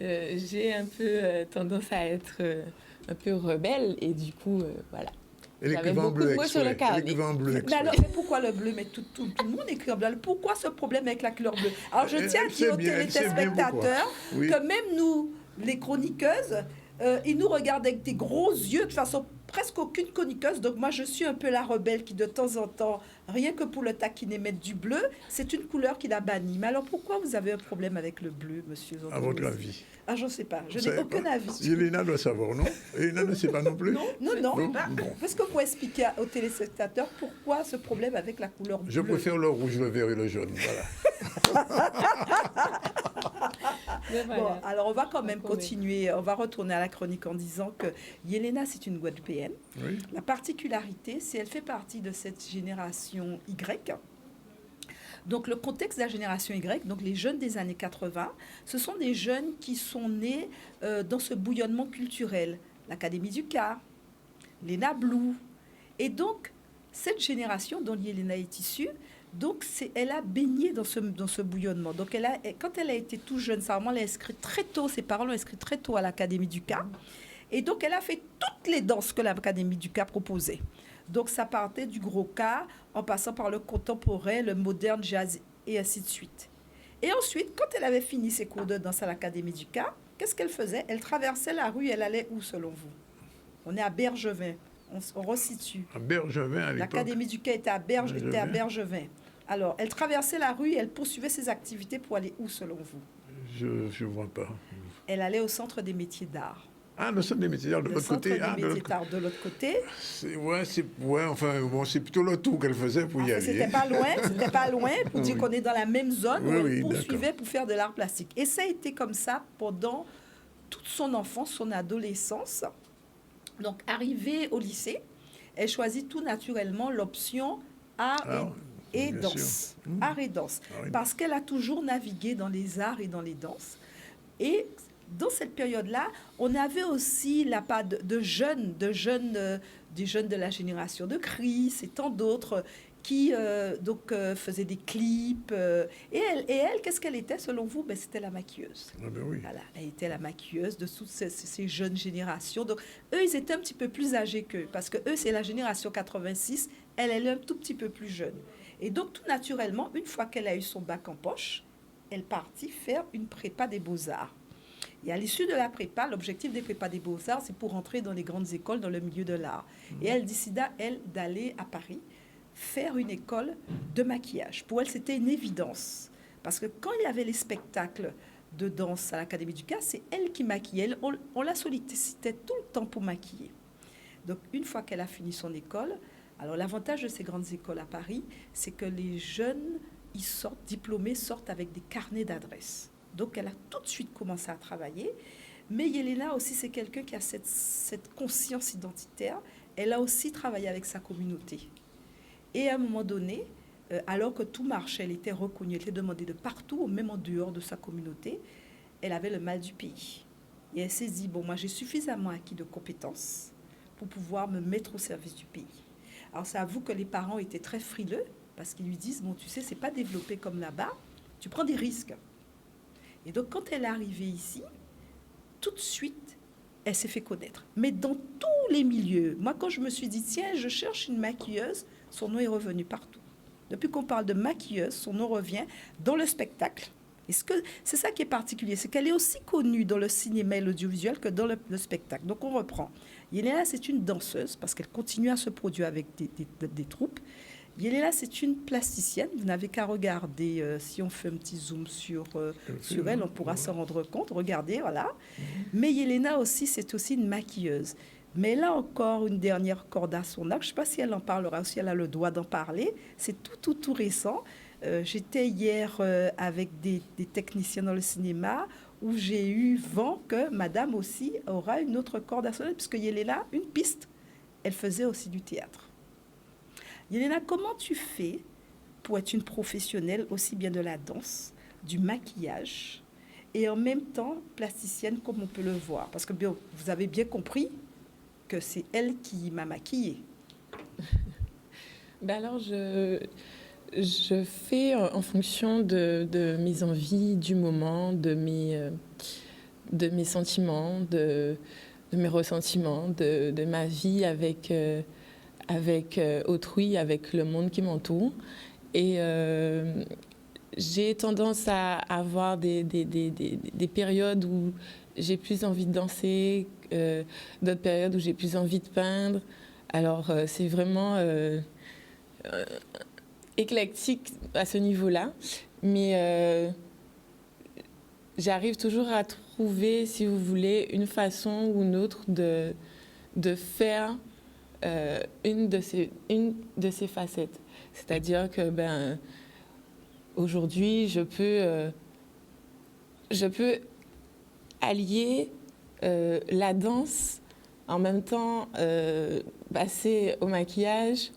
j'ai un peu tendance à être un peu rebelle. Et du coup, voilà. J'avais beaucoup de mots sur le carnet. Mais alors, pourquoi le bleu? Mais tout le monde écrit en bleu. Pourquoi ce problème avec la couleur bleue? Alors, je tiens à dire aux téléspectateurs que même nous, les chroniqueuses, ils nous regardent avec des gros yeux, de façon presque aucune chroniqueuse. Donc, moi, je suis un peu la rebelle qui, de temps en temps, rien que pour le taquiner, met du bleu. C'est une couleur qu'il a bannie. Mais alors, pourquoi vous avez un problème avec le bleu, monsieur Zandronis? À votre avis? Ah, je ne sais pas. Je n'ai aucun avis. Yelena doit savoir, non? Yelena ne sait pas non plus? Non. Bon. Est-ce que vous pouvez expliquer aux téléspectateurs pourquoi ce problème avec la couleur bleue? Je préfère le rouge, le vert et le jaune. Voilà. Bon, alors on va quand même continuer. On va retourner à la chronique en disant que Yelena, c'est une Guadeloupéenne. Oui. La particularité, c'est qu'elle fait partie de cette génération Y. Donc, le contexte de la génération Y, donc les jeunes des années 80, ce sont des jeunes qui sont nés dans ce bouillonnement culturel. L'Académie du Car, l'ENA Blue. Et donc, cette génération dont Yelena est issue, donc elle a baigné dans ce bouillonnement. Donc, quand elle a été tout jeune, sa maman l'a inscrite très tôt, ses parents l'ont inscrite très tôt à l'Académie du Car. Et donc, elle a fait toutes les danses que l'Académie du Car proposait. Donc, ça partait du gros cas, en passant par le contemporain, le moderne, jazz, et ainsi de suite. Et ensuite, quand elle avait fini ses cours de danse à l'Académie du Car, qu'est-ce qu'elle faisait? Elle traversait la rue, elle allait où, selon vous? On est à Bergevin, on resitue. À Bergevin, à l'époque? L'Académie du Car était à Bergevin. Alors, elle traversait la rue et elle poursuivait ses activités pour aller où, selon vous? Je ne vois pas. Elle allait au Centre des métiers d'art. Ah, le Centre des métiers d'art de l'autre côté. De l'autre côté. C'est plutôt le tour qu'elle faisait pour y aller. C'était pas loin, pour dire qu'on est dans la même zone où elle poursuivait pour faire de l'art plastique. Et ça a été comme ça pendant toute son enfance, son adolescence. Donc, arrivée au lycée, elle choisit tout naturellement l'option art et danse. Art et danse. Parce qu'elle a toujours navigué dans les arts et dans les danses. Et dans cette période-là, on avait aussi la part des jeunes de la génération de Chris et tant d'autres qui faisaient des clips. Et elle, qu'est-ce qu'elle était selon vous? C'était la maquilleuse. Ah ben oui. Voilà, elle était la maquilleuse de toutes ces jeunes générations. Donc, eux, ils étaient un petit peu plus âgés qu'eux, parce que eux, c'est la génération 86. Elle est un tout petit peu plus jeune. Et donc, tout naturellement, une fois qu'elle a eu son bac en poche, elle partit faire une prépa des beaux-arts. Et à l'issue de la prépa, l'objectif des prépas des beaux-arts, c'est pour entrer dans les grandes écoles dans le milieu de l'art. Et elle décida, elle, d'aller à Paris faire une école de maquillage. Pour elle, c'était une évidence. Parce que quand il y avait les spectacles de danse à l'Académie du Caire, c'est elle qui maquillait. On la sollicitait tout le temps pour maquiller. Donc, une fois qu'elle a fini son école, alors l'avantage de ces grandes écoles à Paris, c'est que les jeunes, ils sortent, diplômés, sortent avec des carnets d'adresses. Donc, elle a tout de suite commencé à travailler. Mais Yelena aussi, c'est quelqu'un qui a cette conscience identitaire. Elle a aussi travaillé avec sa communauté. Et à un moment donné, alors que tout marchait, elle était reconnue, elle était demandée de partout, même en dehors de sa communauté, elle avait le mal du pays. Et elle s'est dit, bon, moi, j'ai suffisamment acquis de compétences pour pouvoir me mettre au service du pays. Alors, ça avoue que les parents étaient très frileux, parce qu'ils lui disent, bon, tu sais, c'est pas développé comme là-bas, tu prends des risques. Et donc, quand elle est arrivée ici, tout de suite, elle s'est fait connaître. Mais dans tous les milieux, moi, quand je me suis dit, tiens, je cherche une maquilleuse, son nom est revenu partout. Depuis qu'on parle de maquilleuse, son nom revient dans le spectacle. Et c'est ça qui est particulier, c'est qu'elle est aussi connue dans le cinéma et l'audiovisuel que dans le spectacle. Donc, on reprend. Yelena, c'est une danseuse, parce qu'elle continue à se produire avec des troupes. Yelena, c'est une plasticienne. Vous n'avez qu'à regarder, si on fait un petit zoom sur elle, on pourra s'en rendre compte. Regardez, voilà. Mais Yelena aussi, c'est aussi une maquilleuse. Mais là encore, une dernière corde à son arc. Je ne sais pas si elle en parlera ou si elle a le droit d'en parler. C'est tout récent. J'étais hier avec des techniciens dans le cinéma où j'ai eu vent que madame aussi aura une autre corde à son arc, puisque Yelena, une piste, elle faisait aussi du théâtre. Yelena, comment tu fais pour être une professionnelle aussi bien de la danse, du maquillage et en même temps plasticienne comme on peut le voir? Parce que bien, vous avez bien compris que c'est elle qui m'a maquillée. Ben alors, je fais en fonction de mes envies du moment, de mes sentiments, de mes ressentiments, de ma vie avec autrui, avec le monde qui m'entoure. Et j'ai tendance à avoir des périodes où j'ai plus envie de danser, d'autres périodes où j'ai plus envie de peindre. Alors, c'est vraiment éclectique à ce niveau-là. Mais j'arrive toujours à trouver, si vous voulez, une façon ou une autre de faire une de ces facettes. C'est-à-dire que aujourd'hui, je peux allier la danse, en même temps passer au maquillage.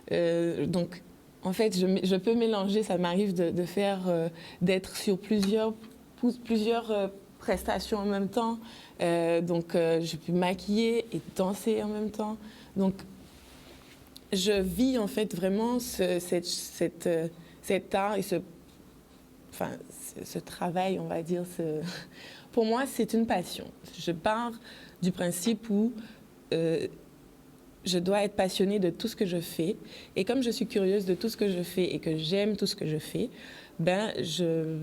Donc, en fait, je peux mélanger. Ça m'arrive d'être sur plusieurs prestations en même temps. Donc, je peux maquiller et danser en même temps. Donc, je vis en fait vraiment cet art et ce travail, on va dire. Pour moi, c'est une passion. Je pars du principe où je dois être passionnée de tout ce que je fais. Et comme je suis curieuse de tout ce que je fais et que j'aime tout ce que je fais, je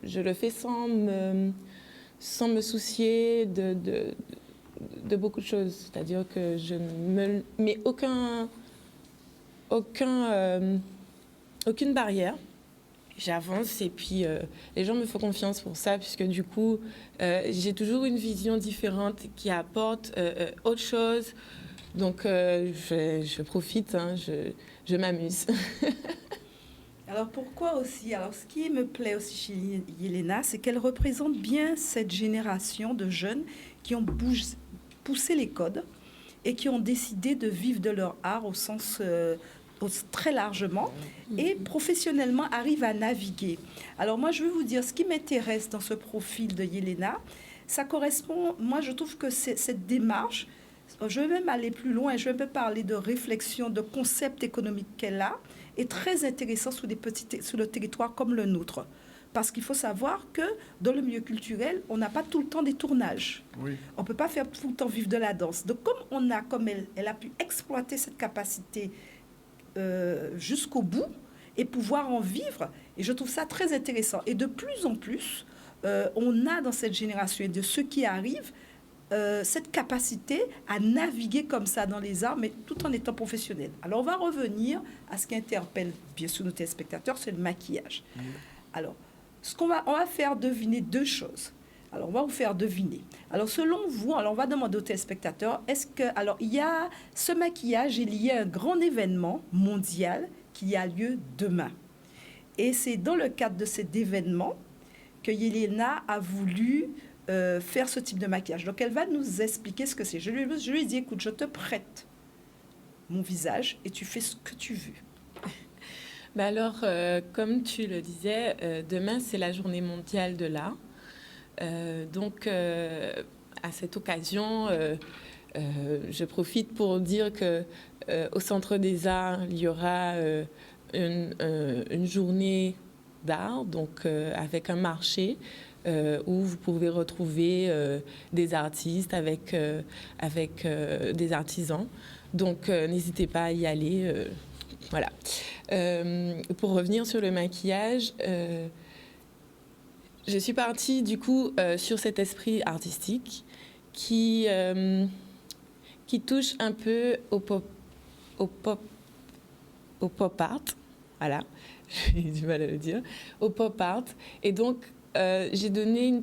le fais sans me soucier de beaucoup de choses. C'est-à-dire que je ne me mets aucune barrière. J'avance et puis les gens me font confiance pour ça, puisque du coup, j'ai toujours une vision différente qui apporte autre chose. Donc, je profite, je m'amuse. Alors, pourquoi aussi? Alors, ce qui me plaît aussi chez Yelena, c'est qu'elle représente bien cette génération de jeunes qui ont poussé les codes et qui ont décidé de vivre de leur art au sens très largement et professionnellement arrivent à naviguer. Alors, moi, je veux vous dire, ce qui m'intéresse dans ce profil de Yelena, ça correspond, moi, je trouve que cette démarche, je vais même aller plus loin, je vais même parler de réflexion, de concept économique qu'elle a, est très intéressant sur le territoire comme le nôtre. Parce qu'il faut savoir que dans le milieu culturel, on n'a pas tout le temps des tournages. Oui. On ne peut pas faire tout le temps vivre de la danse. Donc, comme elle a pu exploiter cette capacité jusqu'au bout et pouvoir en vivre, Et je trouve ça très intéressant. Et de plus en plus, on a dans cette génération et de ceux qui arrivent, cette capacité à naviguer comme ça dans les arts, mais tout en étant professionnel. Alors, on va revenir à ce qui interpelle bien sûr nos téléspectateurs, c'est le maquillage. Alors, on va faire deviner deux choses. Alors, on va vous faire deviner. Alors, selon vous, alors on va demander aux téléspectateurs, est-ce que, alors, il y a ce maquillage est lié à un grand événement mondial qui a lieu demain. Et c'est dans le cadre de cet événement que Yelena a voulu faire ce type de maquillage. Donc, elle va nous expliquer ce que c'est. Je lui ai dit, écoute, je te prête mon visage et tu fais ce que tu veux. Ben alors, comme tu le disais, demain, c'est la journée mondiale de l'art. Donc, à cette occasion, je profite pour dire que au Centre des Arts, il y aura une journée d'art, donc avec un marché où vous pouvez retrouver des artistes avec des artisans. Donc, n'hésitez pas à y aller. Voilà. Pour revenir sur le maquillage, je suis partie du coup sur cet esprit artistique qui touche un peu au pop art. Voilà, j'ai du mal à le dire, au pop art. Et donc, j'ai donné un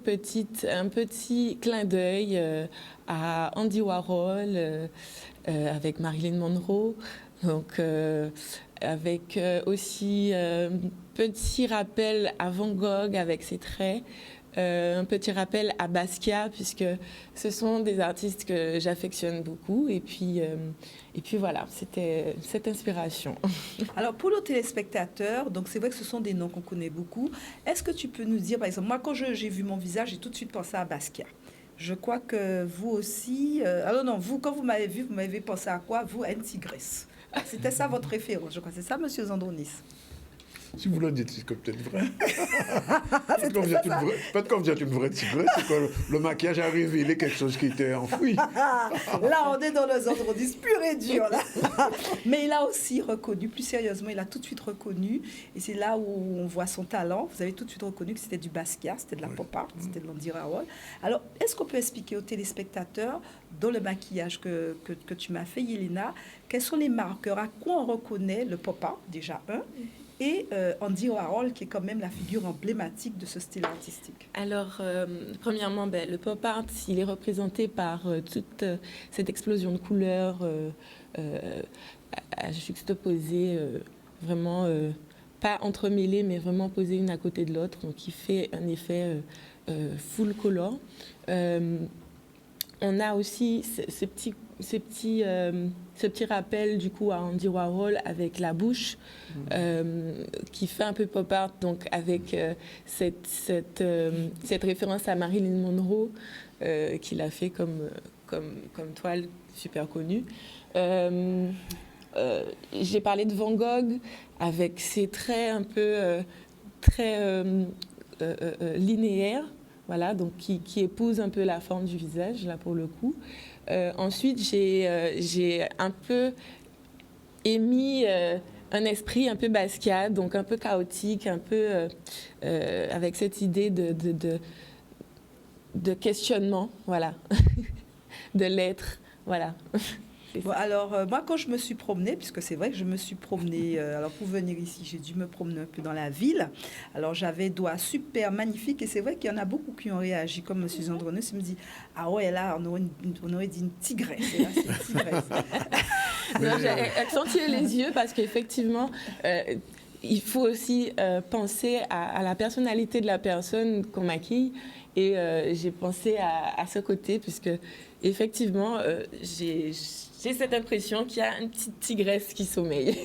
petit clin d'œil à Andy Warhol, avec Marilyn Monroe, donc avec aussi petit rappel à Van Gogh avec ses traits, un petit rappel à Basquiat, puisque ce sont des artistes que j'affectionne beaucoup. Et puis voilà, c'était cette inspiration. Alors, pour nos téléspectateurs, donc c'est vrai que ce sont des noms qu'on connaît beaucoup. Est-ce que tu peux nous dire, par exemple, moi, quand j'ai vu mon visage, j'ai tout de suite pensé à Basquiat. Je crois que vous aussi... alors non, vous, quand vous m'avez vu, vous m'avez pensé à quoi? Vous, à une tigresse. C'était ça votre référence, je crois. C'est ça, monsieur Zandronis? Si vous le dites, c'est peut-être vrai. Peut-être comme vous êtes une vraie tigresse, c'est que le maquillage a révélé quelque chose qui était enfoui. Là, on est dans le Zandronis pur et dur. Là. Mais il a aussi reconnu, plus sérieusement, il a tout de suite reconnu. Et c'est là où on voit son talent. Vous avez tout de suite reconnu que c'était du Basquiat, c'était de la pop art, c'était de l'Andy Warhol. Alors, est-ce qu'on peut expliquer aux téléspectateurs, dans le maquillage que tu m'as fait, Yelena, quels sont les marqueurs? À quoi on reconnaît le pop art, déjà, et Andy Warhol, qui est quand même la figure emblématique de ce style artistique? Alors, premièrement, le pop art, il est représenté par toute cette explosion de couleurs à juxtaposer, vraiment pas entremêlées, mais vraiment posées une à côté de l'autre, donc qui fait un effet full color. On a aussi ce petit rappel du coup à Andy Warhol avec la bouche qui fait un peu pop art, donc avec cette référence à Marilyn Monroe qu'il a fait comme toile super connue. J'ai parlé de Van Gogh avec ses traits un peu très linéaires. Voilà, donc qui épouse un peu la forme du visage, là, pour le coup. Ensuite, j'ai un peu émis un esprit un peu Basquiat, donc un peu chaotique, un peu avec cette idée de questionnement, voilà, de l'être, voilà. Bon, alors, moi, quand je me suis promenée, puisque c'est vrai que je me suis promenée, alors pour venir ici, j'ai dû me promener un peu dans la ville. Alors, j'avais des doigts super magnifiques, et c'est vrai qu'il y en a beaucoup qui ont réagi, comme M. Zandronis, il me dit, ah ouais, là, on aurait dit une tigresse. Et là, c'est une tigresse. Non, j'ai accentué les yeux, parce qu'effectivement, il faut aussi penser à la personnalité de la personne qu'on maquille, et j'ai pensé à ce côté, puisque effectivement, j'ai cette impression qu'il y a une petite tigresse qui sommeille.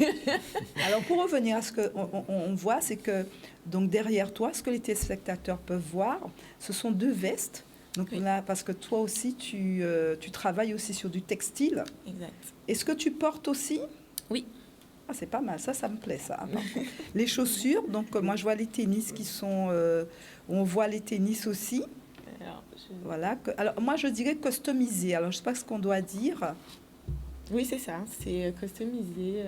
Alors, pour revenir à ce qu'on voit, c'est que donc, derrière toi, ce que les téléspectateurs peuvent voir, ce sont deux vestes. Donc, oui. Là, parce que toi aussi, tu travailles aussi sur du textile. Exact. Est-ce que tu portes aussi? Oui. Ah, c'est pas mal, ça me plaît, ça. Les chaussures, donc moi, je vois les tennis qui sont... on voit les tennis aussi. Voilà. Alors, moi, je dirais customisé. Alors, je ne sais pas ce qu'on doit dire. Oui, c'est ça. C'est customisé.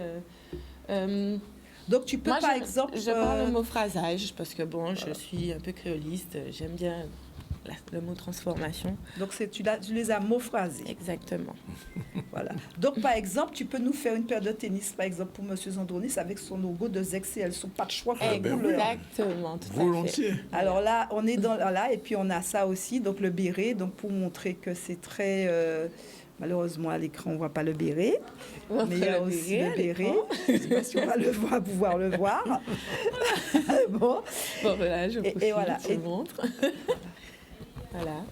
Donc, tu peux, Moi, par exemple... Je parle le mot phrasage parce que, bon, je suis un peu créoliste. J'aime bien le mot transformation. Donc, tu les as mot-phrasés. Exactement. Voilà. Donc, par exemple, tu peux nous faire une paire de tennis, par exemple, pour M. Zandronis, avec son logo de ZXL, son patchwork couleur. Exactement, tout Volontiers. à fait. Alors là, on est là, et puis on a ça aussi, donc le béret, donc pour montrer que c'est très... malheureusement, à l'écran, on ne voit pas le béret, mais il y a aussi le béret. Je ne sais pas si on va pouvoir le voir. Bon, voilà, je profite, et voilà. je montre. Voilà.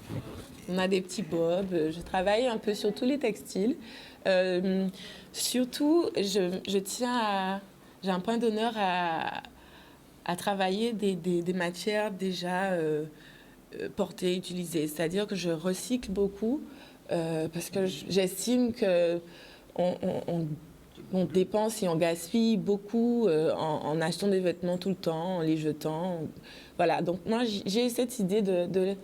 On a des petits bobs. Je travaille un peu sur tous les textiles. Surtout, je tiens à... J'ai un point d'honneur à travailler des matières déjà portées, utilisées. C'est-à-dire que je recycle beaucoup parce que j'estime que on dépense et on gaspille beaucoup en achetant des vêtements tout le temps, en les jetant. Voilà. Donc moi, j'ai cette idée de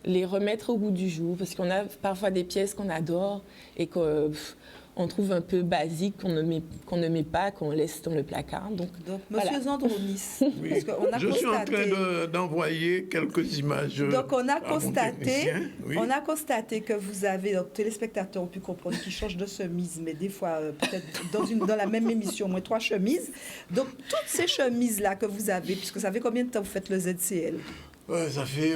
les remettre au goût du jour, parce qu'on a parfois des pièces qu'on adore et qu'on trouve un peu basiques, qu'on ne met pas, qu'on laisse dans le placard. Donc Monsieur Zandronis, Oui. parce qu'on a Je suis en constaté... train d'envoyer quelques images. Donc on a à mon constaté, technicien. Oui. on a constaté que vous avez, donc téléspectateurs ont pu comprendre qu'ils changent de chemise, mais des fois peut-être dans la même émission, moins 3 chemises. Donc toutes ces chemises-là que vous avez, puisque ça fait combien de temps vous faites le ZCL? Ouais, ça fait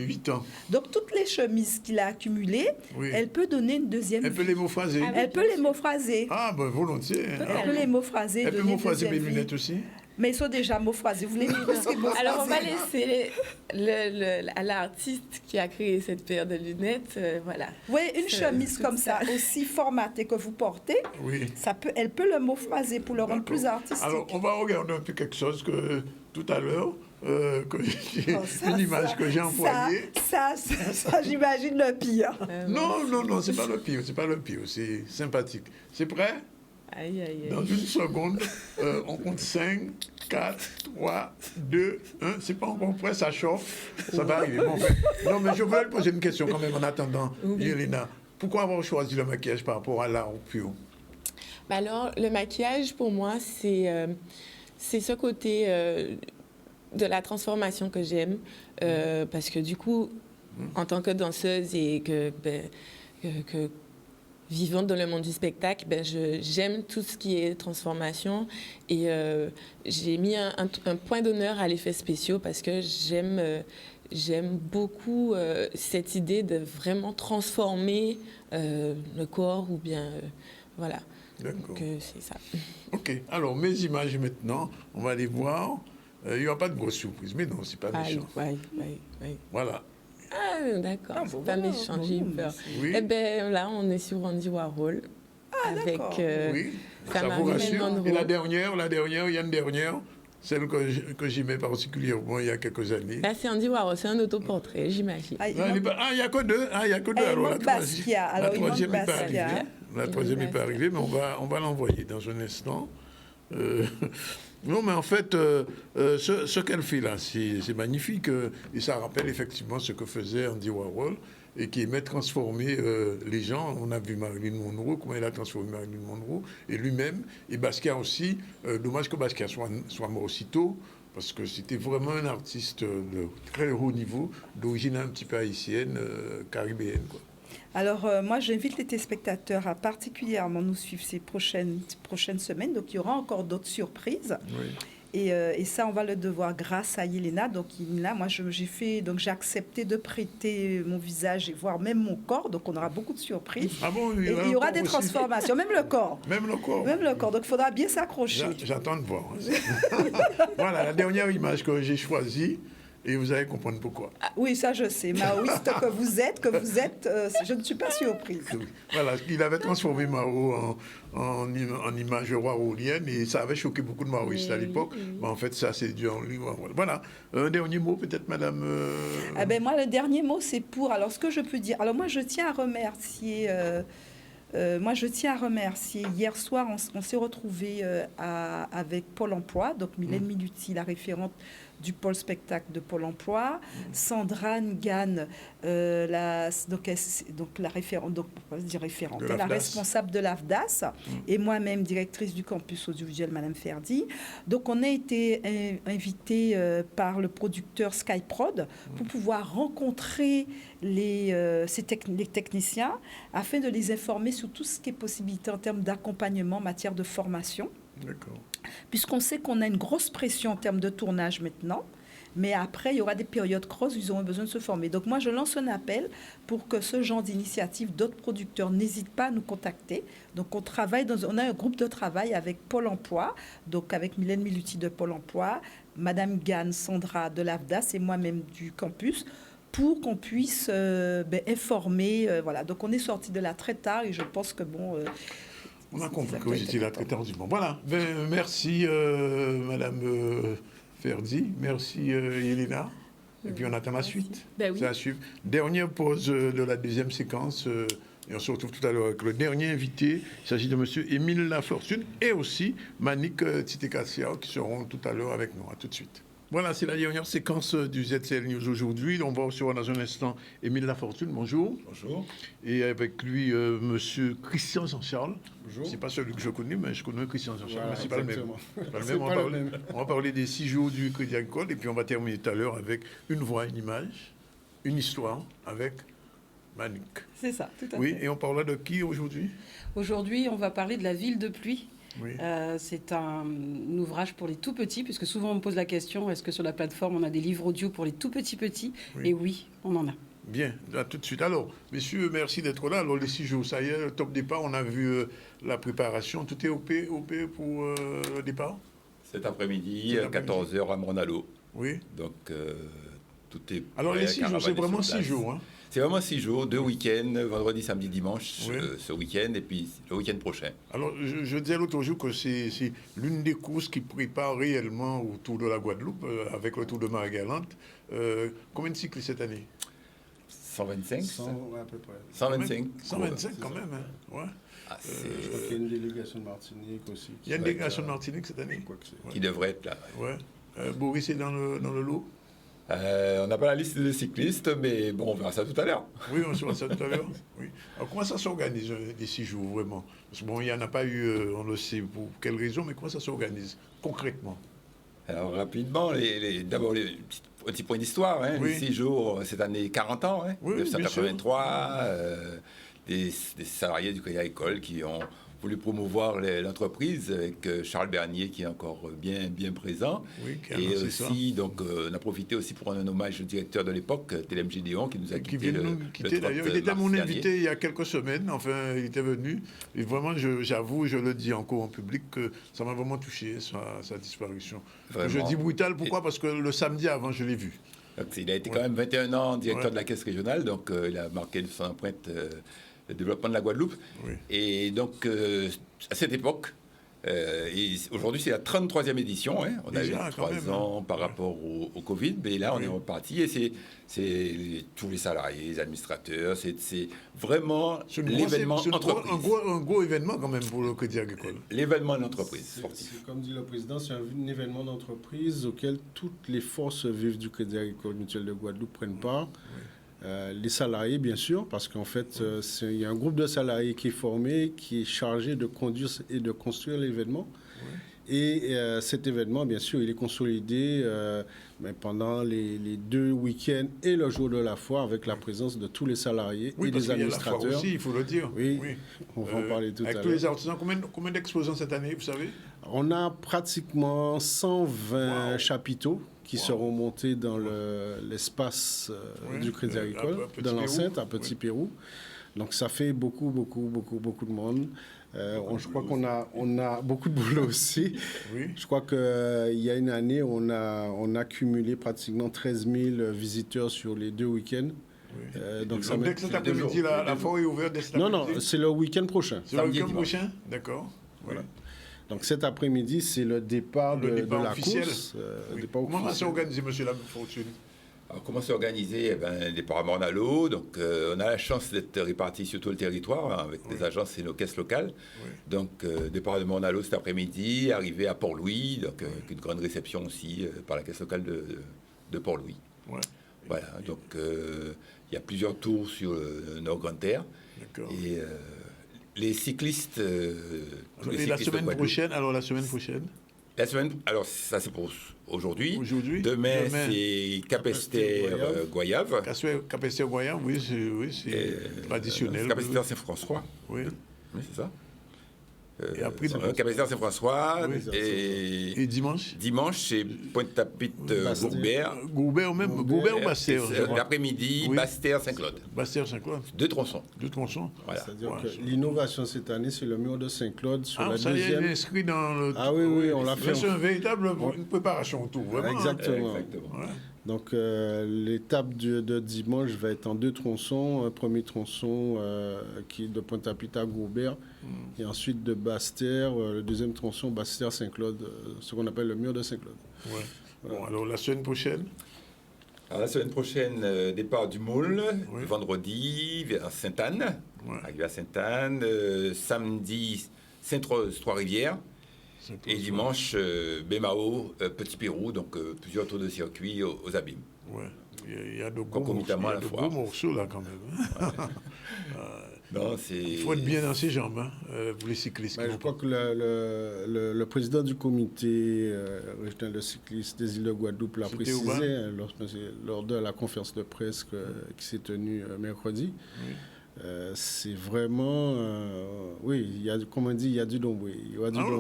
8 ans. Donc, toutes les chemises qu'il a accumulées, Oui. elle peut donner une deuxième Elle peut vie. les mots-phraser. Elle peut les mots-phraser. Ah, ben volontiers. Elle peut les mots-phraser. Elle peut donner une mots-phraser mes deuxième vie. lunettes aussi. Mais ils sont déjà mots-phrasés. Vous voulez dire que c'est mots-phrasé? Alors, on va laisser à l'artiste qui a créé cette paire de lunettes, voilà. Oui, une chemise comme ça, aussi formatée que vous portez, Oui. elle peut le mot-phraser pour le rendre plus artistique. Alors, on va regarder un peu quelque chose que tout à l'heure, une image que j'ai envoyée. Ça, j'imagine le pire. Non, c'est pas le pire, c'est sympathique. C'est prêt? Aïe, aïe, aïe. Dans une seconde, on compte 5, 4, 3, 2, 1. C'est pas encore prêt, ça chauffe. Ça va arriver. Bon, non, mais je voulais poser une question quand même en attendant. Oui. Yelena, pourquoi avoir choisi le maquillage par rapport à l'art pur? Bah alors, le maquillage, pour moi, c'est ce côté de la transformation que j'aime. Parce que du coup, en tant que danseuse et que vivante dans le monde du spectacle, j'aime tout ce qui est transformation. Et j'ai mis un point d'honneur à l'effet spéciaux parce que j'aime beaucoup cette idée de vraiment transformer le corps ou bien... voilà. D'accord. Donc, c'est ça. OK. Alors, mes images maintenant, on va les voir. Il n'y aura pas de grosse surprise, mais non, c'est pas méchant. Oui. Voilà. Ah, d'accord, c'est pas méchant, j'ai eu peur. Oui. Eh bien, là, on est sur Andy Warhol. Avec Oui, ça vous rassure. Et la dernière, il y a une dernière, celle que j'aimais particulièrement il y a quelques années. Là, c'est Andy Warhol, c'est un autoportrait, j'imagine. Il n'y a que deux. Alors, la troisième n'est pas arrivée. La troisième n'est pas arrivée, mais on va l'envoyer dans un instant. Non, mais en fait, ce qu'elle fait là, c'est magnifique. Et ça rappelle effectivement ce que faisait Andy Warhol et qui aimait transformer les gens. On a vu Marilyn Monroe, comment il a transformé Marilyn Monroe, et lui-même. Et Basquiat aussi. Dommage que Basquiat soit mort aussitôt, parce que c'était vraiment un artiste de très haut niveau, d'origine un petit peu haïtienne, caribéenne, quoi. Alors, moi, j'invite les téléspectateurs à particulièrement nous suivre ces prochaines semaines. Donc, il y aura encore d'autres surprises. Oui. Et ça, on va le devoir grâce à Yelena. Donc, Yelena, moi, j'ai accepté de prêter mon visage et voire même mon corps. Donc, on aura beaucoup de surprises. Ah bon, il y aura des transformations, même le corps. Même le corps. Même le corps. Donc, il faudra bien s'accrocher. J'attends de voir. Voilà, la dernière image que j'ai choisie. Et vous allez comprendre pourquoi. Ah, oui, ça je sais. Maoïste que vous êtes, je ne suis pas surprise. Voilà, il avait transformé Mao en image warholienne et ça avait choqué beaucoup de maoïstes à l'époque. Mais en fait, ça, c'est dû en lui. Voilà. Un dernier mot, peut-être, madame moi, le dernier mot, c'est pour... Alors, ce que je peux dire... Alors, moi, je tiens à remercier... Hier soir, on s'est retrouvés avec Pôle emploi, donc Mylène Milutti, la référente du pôle spectacle de Pôle emploi, Sandra Ngagne, la responsable de l'AFDAS, et moi-même directrice du campus audiovisuel, Madame Ferdi. Donc on a été invité par le producteur Skyprod pour pouvoir rencontrer les techniciens afin de les informer sur tout ce qui est possibilité en termes d'accompagnement en matière de formation. D'accord. Puisqu'on sait qu'on a une grosse pression en termes de tournage maintenant, mais après, il y aura des périodes creuses où ils auront besoin de se former. Donc moi, je lance un appel pour que ce genre d'initiative, d'autres producteurs n'hésitent pas à nous contacter. Donc on a un groupe de travail avec Pôle emploi, donc avec Mylène Miluti de Pôle emploi, Madame Ngagne, Sandra de l'AFDAS et moi-même du campus, pour qu'on puisse informer. Voilà. Donc on est sorti de là très tard et je pense que on a compris que vous étiez là très tardivement. Voilà. Merci, Madame Ferdi. Merci, Yelena. Et puis on attend la suite. Oui. C'est à suivre. Dernière pause de la deuxième séquence. Et on se retrouve tout à l'heure avec le dernier invité. Il s'agit de monsieur Émile Lafortune et aussi Manik Titekassia qui seront tout à l'heure avec nous. À tout de suite. Voilà, c'est la dernière séquence du ZCL News aujourd'hui. On va recevoir dans un instant Émile Lafortune. Bonjour. Bonjour. Et avec lui, monsieur Christian Jean-Charles. Bonjour. C'est pas celui que je connais, mais je connais Christian Jean-Charles. Voilà, mais c'est pas le même. On va parler des 6 jours du Crédit Agricole et puis on va terminer tout à l'heure avec une voix, une image, une histoire avec Manik. C'est ça, tout à fait. Oui, et on parlera de qui aujourd'hui? Aujourd'hui, on va parler de la ville de pluie. Oui. C'est un ouvrage pour les tout petits, puisque souvent on me pose la question, est-ce que sur la plateforme on a des livres audio pour les tout petits? Oui. Et oui, on en a. Bien, à tout de suite. Alors, messieurs, merci d'être là. Alors, les 6 jours, ça y est, le top départ, on a vu la préparation. Tout est OP pour le départ? Cet après-midi, à 14h à Mornalo. Oui. Donc, tout est prêt. Alors, les 6 jours, c'est vraiment 6 jours, hein? C'est vraiment 6 jours, 2 week-ends, vendredi, samedi, dimanche, Oui. ce week-end, et puis le week-end prochain. Alors, je disais l'autre jour que c'est l'une des courses qui prépare réellement au Tour de la Guadeloupe, avec le Tour de Marie-Galante. Combien de cyclistes cette année? 125 100, ouais, à peu près. 125. 125 quand même, hein? Ouais. Ah, je crois qu'il y a une délégation de Martinique aussi. Il y a une délégation de Martinique cette année? Qui devrait être là. Ouais. Boris est dans le lot? On n'a pas la liste des cyclistes, mais bon, on verra ça tout à l'heure. Oui, on se verra ça tout à l'heure. Oui. Alors, comment ça s'organise les 6 jours, vraiment? Parce que bon, il n'y en a pas eu, on le sait pour quelles raisons, mais comment ça s'organise concrètement? Alors, rapidement, d'abord, petit point d'histoire. Hein, Oui. Les 6 jours, cette année, 40 ans, hein, Oui, 1983, des salariés du Crédit Agricole qui ont voulu promouvoir l'entreprise avec Charles Bernier qui est encore bien présent. Oui, qui a et annoncé aussi, donc, on a profité aussi pour rendre un hommage au directeur de l'époque, Télème Gédéon, qui nous a quitté le 30 d'ailleurs. Il était mars mon dernier. invité il y a quelques semaines. Enfin, il était venu. Et vraiment, j'avoue, je le dis encore en public, que ça m'a vraiment touché, sa disparition. Vraiment. Je dis brutal, pourquoi? Parce que le samedi avant, je l'ai vu. Donc, il a été quand même 21 ans directeur de la Caisse régionale, donc il a marqué de son empreinte le développement de la Guadeloupe. Oui. Et donc, à cette époque, aujourd'hui c'est la 33e édition, hein. On Déjà, a eu quand 3 même, ans par rapport au Covid, mais là on est reparti et c'est tous les salariés, les administrateurs, c'est vraiment l'événement entreprise. Un gros événement quand même pour le Crédit Agricole. L'événement de l'entreprise sportive. C'est comme dit le président, c'est un événement d'entreprise auquel toutes les forces vives du Crédit Agricole Mutuel de Guadeloupe prennent part. Les salariés, bien sûr, parce qu'en fait, il y a un groupe de salariés qui est formé, qui est chargé de conduire et de construire l'événement. Et cet événement, bien sûr, il est consolidé pendant les 2 week-ends et le jour de la foire avec la présence de tous les salariés et des administrateurs. Il y a la foire aussi, il faut le dire. Oui, on va en parler tout à l'heure. Avec tous les artisans, combien d'exposants cette année, vous savez? On a pratiquement 120 chapiteaux qui seront montés dans l'espace du Crédit Agricole, dans l'enceinte à Petit Pérou. Donc ça fait beaucoup de monde. Je crois qu'on a beaucoup de boulot aussi. Oui. Je crois qu'il y a une année, on a cumulé pratiquement 13 000 visiteurs sur les 2 week-ends. Oui. Donc dès que cet après-midi, la foire est ouverte dès cet après-midi? Non, c'est le week-end prochain. C'est le week-end prochain? D'accord. Voilà. Donc cet après-midi, c'est le départ de la officiel. course. Comment va s'organiser, monsieur Lafortune? Alors, comment s'organiser? Eh ben, le départ à Morne-à-l'Eau, donc on a la chance d'être répartis sur tout le territoire, hein, avec des agences et nos caisses locales. Donc, départ de Morne-à-l'Eau cet après-midi, arrivé à Port-Louis, donc avec une grande réception aussi par la caisse locale de Port-Louis. Voilà, donc il y a plusieurs tours sur le Nord Grande-Terre. Et les cyclistes... et la semaine prochaine, alors ça c'est pour aujourd'hui. Demain c'est Capester-Goyave. Capester-Goyave, oui, c'est traditionnel. Capester-Saint-François. Oui, c'est ça. Et après, Capester-Saint-François et dimanche. Dimanche, c'est Pointe-à-Pitre-Gourbert. Gourbert ou Bastère. L'après-midi, Bastère-Saint-Claude. Bastère-Saint-Claude. 2 tronçons. Voilà. C'est-à-dire que l'innovation cette année, c'est le mur de Saint-Claude sur la ça deuxième. est inscrit dans le. Oui, on l'a fait. C'est une véritable préparation autour, vraiment. Exactement. Donc l'étape de dimanche va être en 2 tronçons. Un premier tronçon qui est de Pointe-à-Pitre à Gourbert et ensuite de Bastère, le deuxième tronçon Bastère-Saint-Claude, ce qu'on appelle le mur de Saint-Claude. Bon, alors la semaine prochaine? Alors la semaine prochaine, départ du Moule, vendredi vers Sainte-Anne, arrivé à Sainte-Anne, samedi Sainte-Rose, Trois-Rivières. Et dimanche, Bémao, Petit Pérou, donc plusieurs tours de circuit aux abîmes. Il y a de concomitamment à la fois. gros morceaux là quand même. Non, il faut être bien dans ses jambes pour les cyclistes. Je crois que le président du comité régional de cyclistes des îles de Guadeloupe l'a précisé lors de la conférence de presse qui s'est tenue mercredi. C'est vraiment... il y a, comme on dit, il y a du Dombré.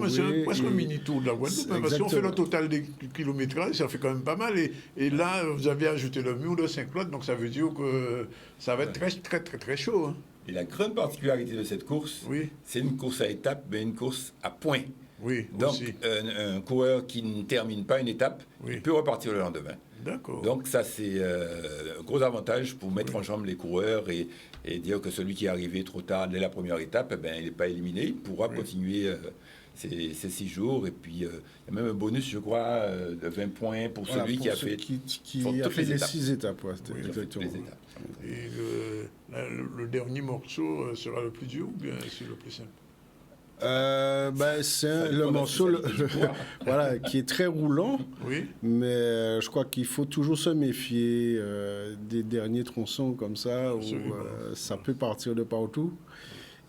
C'est presque un mini-tour de la Guadeloupe. Parce qu'on fait le total des kilométrages, ça fait quand même pas mal. Et là, vous avez ajouté le mur de Saint-Claude, donc ça veut dire que ça va être très, très, très, très chaud. Hein. Et la grande particularité de cette course, c'est une course à étapes, mais une course à points. Donc, un coureur qui ne termine pas une étape peut repartir le lendemain. Donc, ça, c'est un gros avantage pour mettre en jambe les coureurs et dire que celui qui est arrivé trop tard dès la première étape, il n'est pas éliminé. Il pourra continuer ces 6 jours. Et puis, il y a même un bonus, je crois, de 20 points pour celui qui a fait, les 6 étapes. Exactement. Et le dernier morceau sera le plus dur ou bien c'est le plus simple? C'est le morceau qui est très roulant, mais je crois qu'il faut toujours se méfier des derniers tronçons comme ça, où ça peut partir de partout.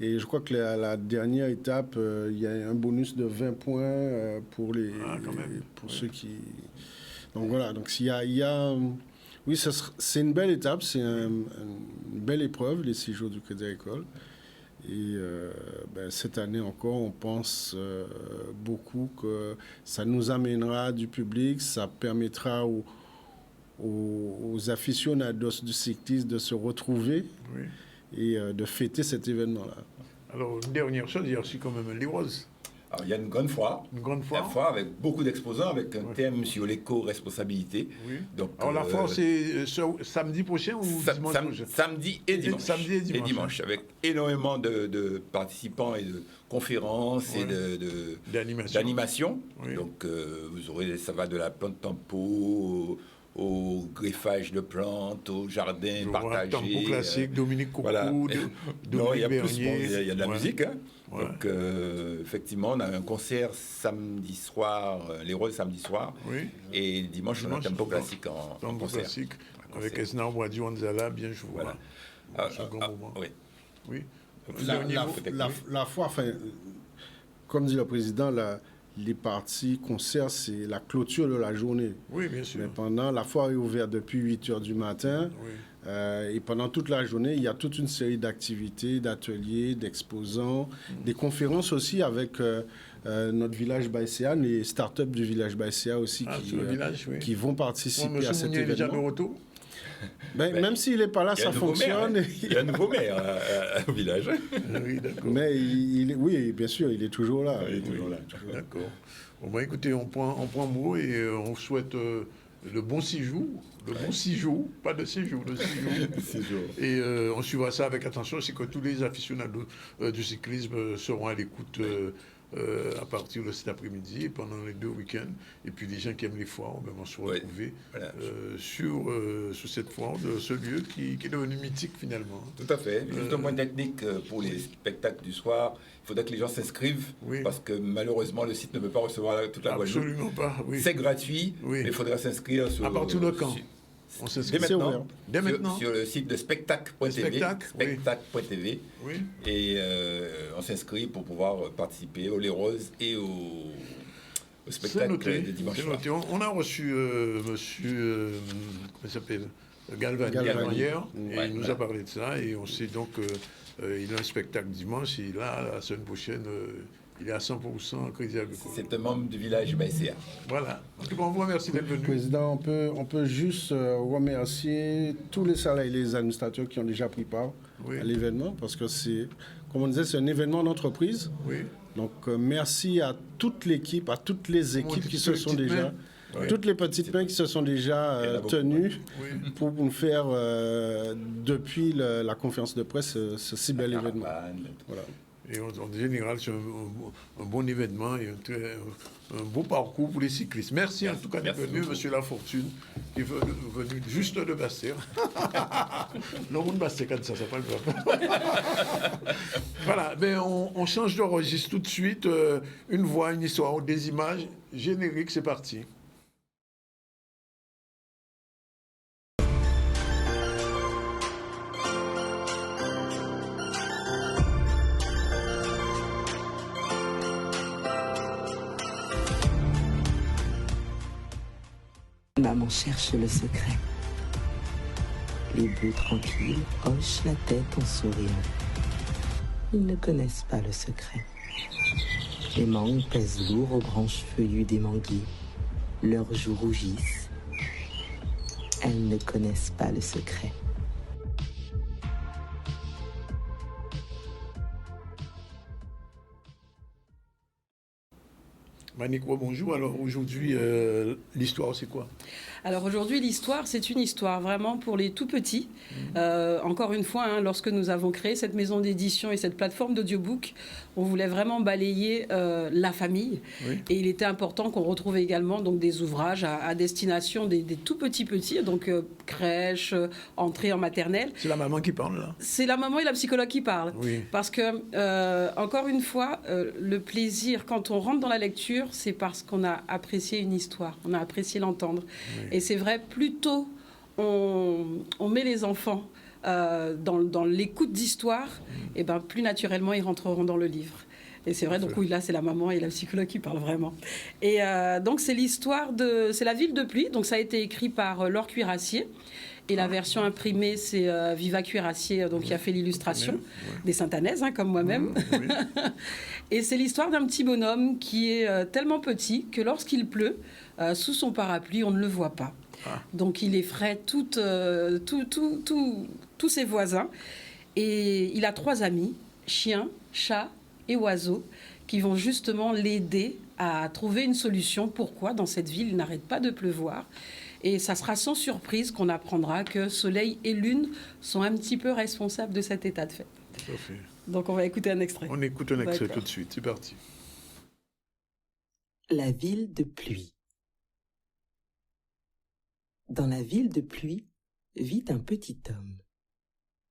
Et je crois que la dernière étape, il y a un bonus de 20 points pour ceux qui... Donc voilà, donc il y a oui, c'est une belle étape, c'est une belle épreuve, les 6 jours du Crédit Agricole. Et cette année encore, on pense beaucoup que ça nous amènera du public, ça permettra aux aficionados du cyclisme de se retrouver et de fêter cet événement-là. Alors, une dernière chose, il y a aussi quand même les roses. Alors, il y a une grande foire. Une foire avec beaucoup d'exposants, avec un thème sur l'éco-responsabilité. Donc, alors, la foire, c'est samedi prochain ou dimanche prochain? Samedi et dimanche. Samedi et dimanche. Avec énormément de participants et de conférences et d'animations. Donc, vous aurez, ça va de la plante tempo au greffage de plantes, au jardin partagé. Tempo classique, Dominique Coucou, il y a plus, il y a de la musique. Hein. Donc, effectivement, on a un concert samedi soir, les rôles samedi soir, et dimanche, on a un tempo classique en concert. Classique, avec Esna Ouadi-Wanzala, bien joué. Voilà. La foire, comme dit le président, les parties concerts, c'est la clôture de la journée. Oui, bien sûr. Mais pendant, la foire est ouverte depuis 8 h du matin. Et pendant toute la journée, il y a toute une série d'activités, d'ateliers, d'exposants, des conférences aussi avec notre village Baïséa, les startups du village Baïséa aussi qui vont participer à cet événement. Même s'il n'est pas là, ça fonctionne. Il y a un nouveau maire au village. Oui, d'accord. Mais oui, bien sûr, il est toujours là. D'accord. Bon, écoutez, on prend mot et on souhaite le bon séjour. Le bon séjour, pas de séjour, de séjour. Et on suivra ça avec attention, c'est que tous les aficionados du cyclisme seront à l'écoute à partir de cet après-midi, pendant les 2 week-ends. Et puis les gens qui aiment les foires, vont se retrouver sur cette foire de ce lieu qui est devenu mythique finalement. Tout à fait. Juste un point technique pour les spectacles du soir. Il faudrait que les gens s'inscrivent parce que malheureusement le site ne peut pas recevoir toute la Guadeloupe. Absolument pas. Oui. C'est gratuit, mais il faudra s'inscrire sur. À partir de quand on s'inscrit dès maintenant. Sur le site de spectacle.tv. Spectacle.tv. Oui. Et on s'inscrit pour pouvoir participer aux Les Roses et au spectacle de dimanche soir. On a reçu monsieur, comment il s'appelle, Galvan hier, et il nous a parlé de ça, et on sait donc il a un spectacle dimanche, et là, la semaine prochaine, il est à 100% Crédit Agricole. C'est un membre du village BCA. Voilà. En tout cas, on vous remercie d'être venu. Président, on peut juste remercier tous les salariés et les administrateurs qui ont déjà pris part à l'événement, parce que c'est, comme on disait, c'est un événement d'entreprise. Oui. Donc, merci à toute l'équipe, à toutes les équipes qui se sont déjà... Toutes les petites mains qui se sont déjà tenues pour nous faire, depuis la conférence de presse, ce si bel événement. Voilà. Et en général, c'est un bon événement et un beau parcours pour les cyclistes. Merci en tout cas d'être venu, monsieur Lafortune, qui est venu juste de Bastère. Non, on ne Bastère comme ça, c'est pas le problème. Voilà, mais on change de registre tout de suite. Une voix, une histoire, des images. Générique, c'est parti. Maman cherche le secret. Les bœufs tranquilles hochent la tête en souriant. Ils ne connaissent pas le secret. Les mangues pèsent lourd aux branches feuillues des manguiers. Leurs joues rougissent. Elles ne connaissent pas le secret. Manikwa, bonjour. Alors aujourd'hui, l'histoire, c'est quoi? Alors aujourd'hui, l'histoire, c'est une histoire vraiment pour les tout petits. Encore une fois, lorsque nous avons créé cette maison d'édition et cette plateforme d'audiobook, on voulait vraiment balayer la famille. Oui. Et il était important qu'on retrouve également donc, des ouvrages à destination des tout petits, donc crèche, entrée en maternelle. C'est la maman qui parle là? C'est la maman et la psychologue qui parlent. Oui. Parce que, encore une fois, le plaisir, quand on rentre dans la lecture, c'est parce qu'on a apprécié une histoire, on a apprécié l'entendre. Oui. Et c'est vrai, plus tôt on met les enfants dans l'écoute d'histoire, et ben plus naturellement ils rentreront dans le livre. Et c'est vrai, donc oui, là c'est la maman et la psychologue qui parlent vraiment. Et donc c'est l'histoire c'est La Ville de pluie, donc ça a été écrit par Laure Cuirassier. Et la version imprimée, c'est Viva Cuirassier, donc qui a fait l'illustration des Saint-Anaises, comme moi-même. Oui. Et c'est l'histoire d'un petit bonhomme qui est tellement petit que lorsqu'il pleut, sous son parapluie, on ne le voit pas. Ah. Donc il effraie tous ses voisins. Et il a 3 amis, chiens, chats et oiseaux, qui vont justement l'aider à trouver une solution. Pourquoi dans cette ville, il n'arrête pas de pleuvoir. Et ça sera sans surprise qu'on apprendra que Soleil et Lune sont un petit peu responsables de cet état de fait. Tout à fait. Donc on va écouter un extrait. On écoute un extrait tout de suite, c'est parti. La ville de pluie. Dans la ville de pluie vit un petit homme.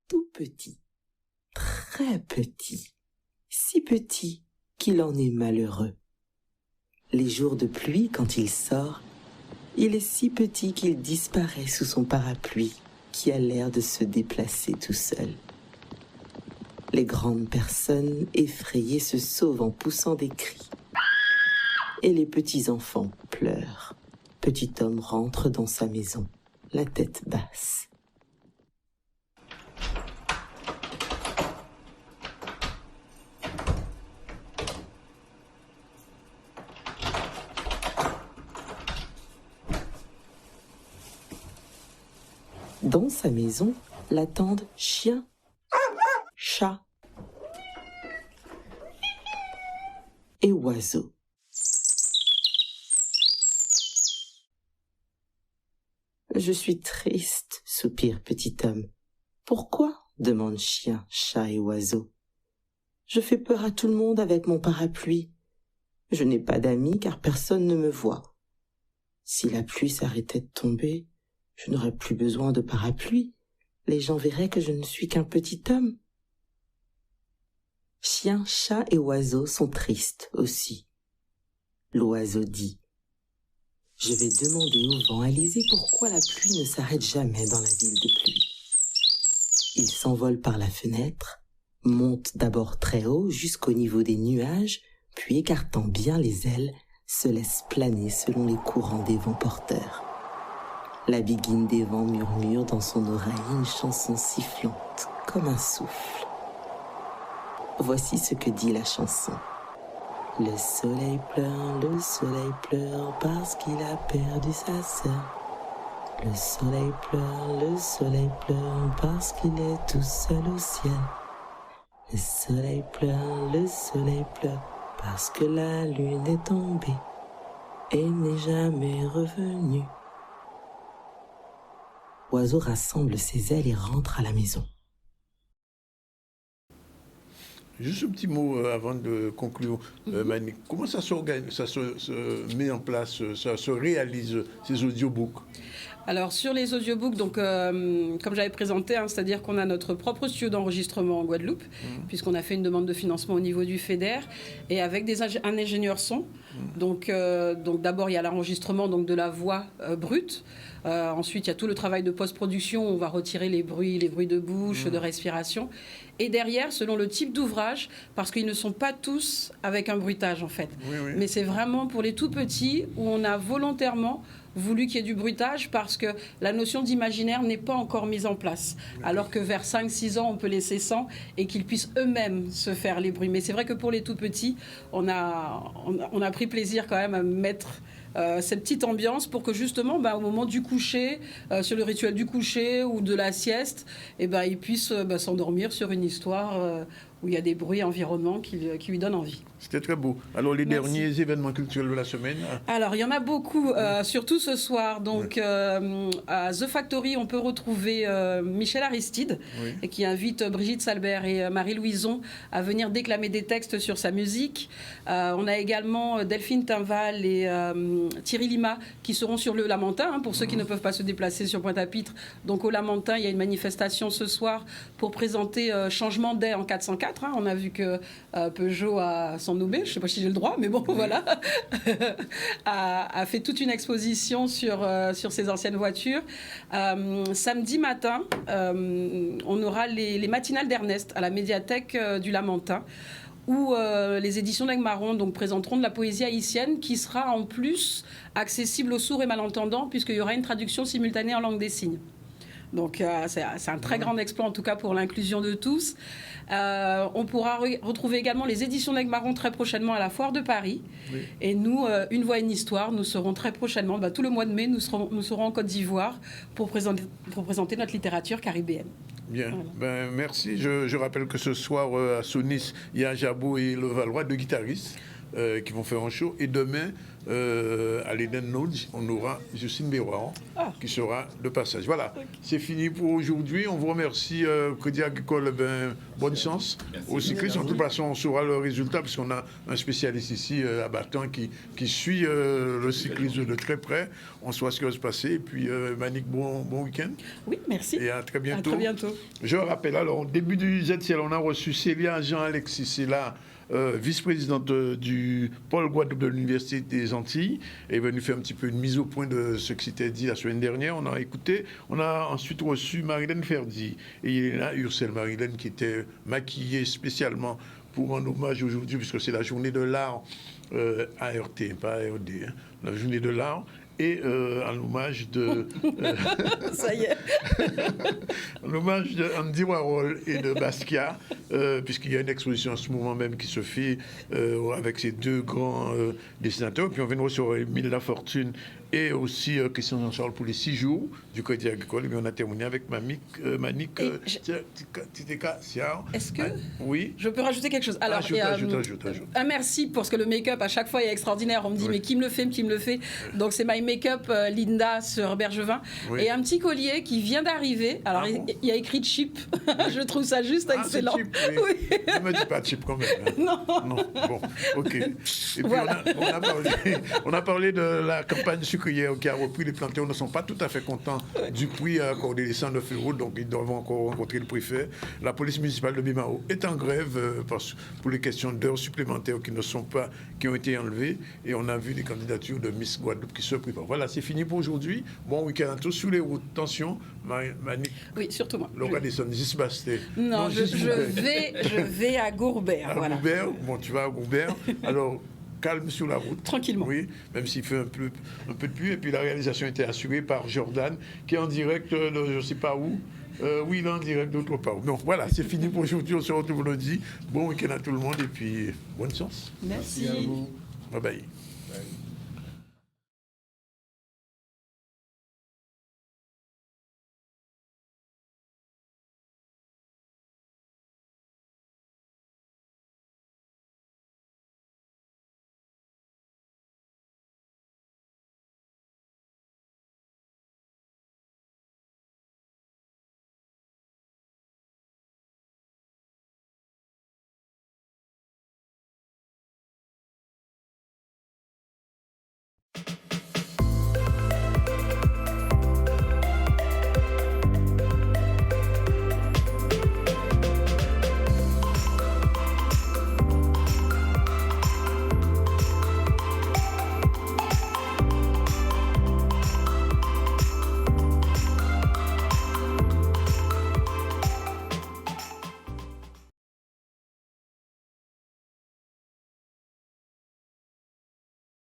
Tout petit, très petit, si petit qu'il en est malheureux. Les jours de pluie, quand il sort, il est si petit qu'il disparaît sous son parapluie qui a l'air de se déplacer tout seul. Les grandes personnes effrayées se sauvent en poussant des cris. Et les petits enfants pleurent. Petit homme rentre dans sa maison, la tête basse. Dans sa maison, l'attendent chien, chat et oiseau. Je suis triste, soupire petit homme. Pourquoi? Demande chien, chat et oiseau. Je fais peur à tout le monde avec mon parapluie. Je n'ai pas d'amis car personne ne me voit. Si la pluie s'arrêtait de tomber, je n'aurais plus besoin de parapluie. Les gens verraient que je ne suis qu'un petit homme. Chiens, chats et oiseaux sont tristes aussi. L'oiseau dit: je vais demander au vent alizé pourquoi la pluie ne s'arrête jamais dans la ville de pluie. Il s'envole par la fenêtre, monte d'abord très haut jusqu'au niveau des nuages, puis écartant bien les ailes, se laisse planer selon les courants des vents porteurs. La biguine des vents murmure dans son oreille une chanson sifflante comme un souffle. Voici ce que dit la chanson. Le soleil pleure parce qu'il a perdu sa sœur. Le soleil pleure parce qu'il est tout seul au ciel. Le soleil pleure parce que la lune est tombée et n'est jamais revenue. Oiseau rassemble ses ailes et rentre à la maison. Juste un petit mot avant de conclure, Manick. Comment ça s'organise, ça se met en place, ça se réalise, ces audiobooks? Alors sur les audiobooks, donc comme j'avais présenté, c'est-à-dire qu'on a notre propre studio d'enregistrement en Guadeloupe, puisqu'on a fait une demande de financement au niveau du FEDER, et avec un ingénieur son. Donc d'abord il y a l'enregistrement donc de la voix brute. Ensuite il y a tout le travail de post-production, on va retirer les bruits de bouche, de respiration. Et derrière, selon le type d'ouvrage, parce qu'ils ne sont pas tous avec un bruitage en fait, mais c'est vraiment pour les tout petits où on a volontairement voulu qu'il y ait du bruitage parce que la notion d'imaginaire n'est pas encore mise en place. Alors que vers 5-6 ans, on peut laisser sans et qu'ils puissent eux-mêmes se faire les bruits. Mais c'est vrai que pour les tout petits, on a pris plaisir quand même à mettre cette petite ambiance pour que justement, au moment du coucher, sur le rituel du coucher ou de la sieste, ils puissent s'endormir sur une histoire où il y a des bruits environnement qui lui donnent envie. C'était très beau. Alors, les derniers événements culturels de la semaine? Alors, il y en a beaucoup, surtout ce soir. Donc, à The Factory, on peut retrouver Michel Aristide, qui invite Brigitte Salbert et Marie Louison à venir déclamer des textes sur sa musique. On a également Delphine Tinval et Thierry Lima qui seront sur le Lamentin, pour ceux qui ne peuvent pas se déplacer sur Pointe-à-Pitre. Donc, au Lamentin, il y a une manifestation ce soir pour présenter Changement d'air en 404. On a vu que Peugeot a son nommé, je ne sais pas si j'ai le droit, mais bon, voilà, a fait toute une exposition sur ses anciennes voitures. Samedi matin, on aura les matinales d'Ernest à la médiathèque du Lamentin, où les éditions d'Aigues-Marron présenteront de la poésie haïtienne qui sera en plus accessible aux sourds et malentendants, puisqu'il y aura une traduction simultanée en langue des signes. Donc c'est un très grand exploit en tout cas pour l'inclusion de tous. On pourra retrouver également les éditions d'Aigues-Marron très prochainement à la Foire de Paris. Et nous, Une voix, une histoire, nous serons très prochainement, tout le mois de mai, nous serons en Côte d'Ivoire pour présenter notre littérature caribéenne. Bien, merci. Je rappelle que ce soir à Sonis, il y a Jabot et Levallois, deux guitaristes qui vont faire un show. Et demain, à l'Eden Lodge, on aura Justine Béroir qui sera de passage. Voilà, c'est fini pour aujourd'hui. On vous remercie, Crédit Agricole, bonne chance aux cyclistes. En toute façon, on saura le résultat parce qu'on a un spécialiste ici à Batan qui suit le cyclisme de très près. On saura ce qui va se passer. Et puis, Manick, bon week-end. Oui, merci. Et à très bientôt. À très bientôt. Je rappelle, alors, au début du ZCL, on a reçu Célia Jean-Alexis. C'est là. Vice-présidente du pôle Guadeloupe de l'Université des Antilles, est venue faire un petit peu une mise au point de ce qui s'était dit la semaine dernière. On a écouté. On a ensuite reçu Marilène Ferdi et il est là, Ursel Marilène, qui était maquillée spécialement pour un hommage aujourd'hui, puisque c'est la journée de l'art ART, pas ARD, la journée de l'art. Et en hommage de... Ça y est. en hommage d'Andy Warhol et de Basquiat, puisqu'il y a une exposition en ce moment même qui se fait avec ces deux grands dessinateurs. Puis on vient de recevoir Émile Lafortune et aussi Christian Jean-Charles pour les 6 jours du Crédit Agricole. Et on a terminé avec Manick Titeka Siar. Est-ce que oui, je peux rajouter quelque chose? Alors, ajoute. Un merci parce que le make-up, à chaque fois, est extraordinaire. On me dit, mais qui me le fait? Donc, c'est My make-up Linda sur Bergevin. Oui. Et un petit collier qui vient d'arriver. Alors, il y a écrit cheap. Je trouve ça juste excellent. C'est cheap, oui. Ne me dis pas cheap quand même. Hein. Non. Bon, ok. Et puis voilà. on a parlé de la campagne sucrière qui a repris. Les planteurs ne sont pas tout à fait contents du prix accordé les 109 €, donc ils doivent encore rencontrer le préfet. La police municipale de Bimao est en grève pour les questions d'heures supplémentaires qui ont été enlevées. Et on a vu les candidatures de Miss Guadeloupe qui se préparent. Voilà, c'est fini pour aujourd'hui. Bon week-end à tous sur les routes. Attention, Mani. Oui, surtout moi. Laura Desson, Gisbasté. Non, je vais à Gourbert. À Gourbert, bon, tu vas à Gourbert. Alors, calme sur la route. Tranquillement. Oui, même s'il fait un peu de pluie. Et puis la réalisation était assurée par Jordan, qui est en direct de je ne sais pas où. Oui, il est en direct d'autre part. Donc voilà, c'est fini pour aujourd'hui. On se retrouve lundi. Bon week-end à tout le monde et puis bonne chance. Merci. À vous. Bye bye. Bye.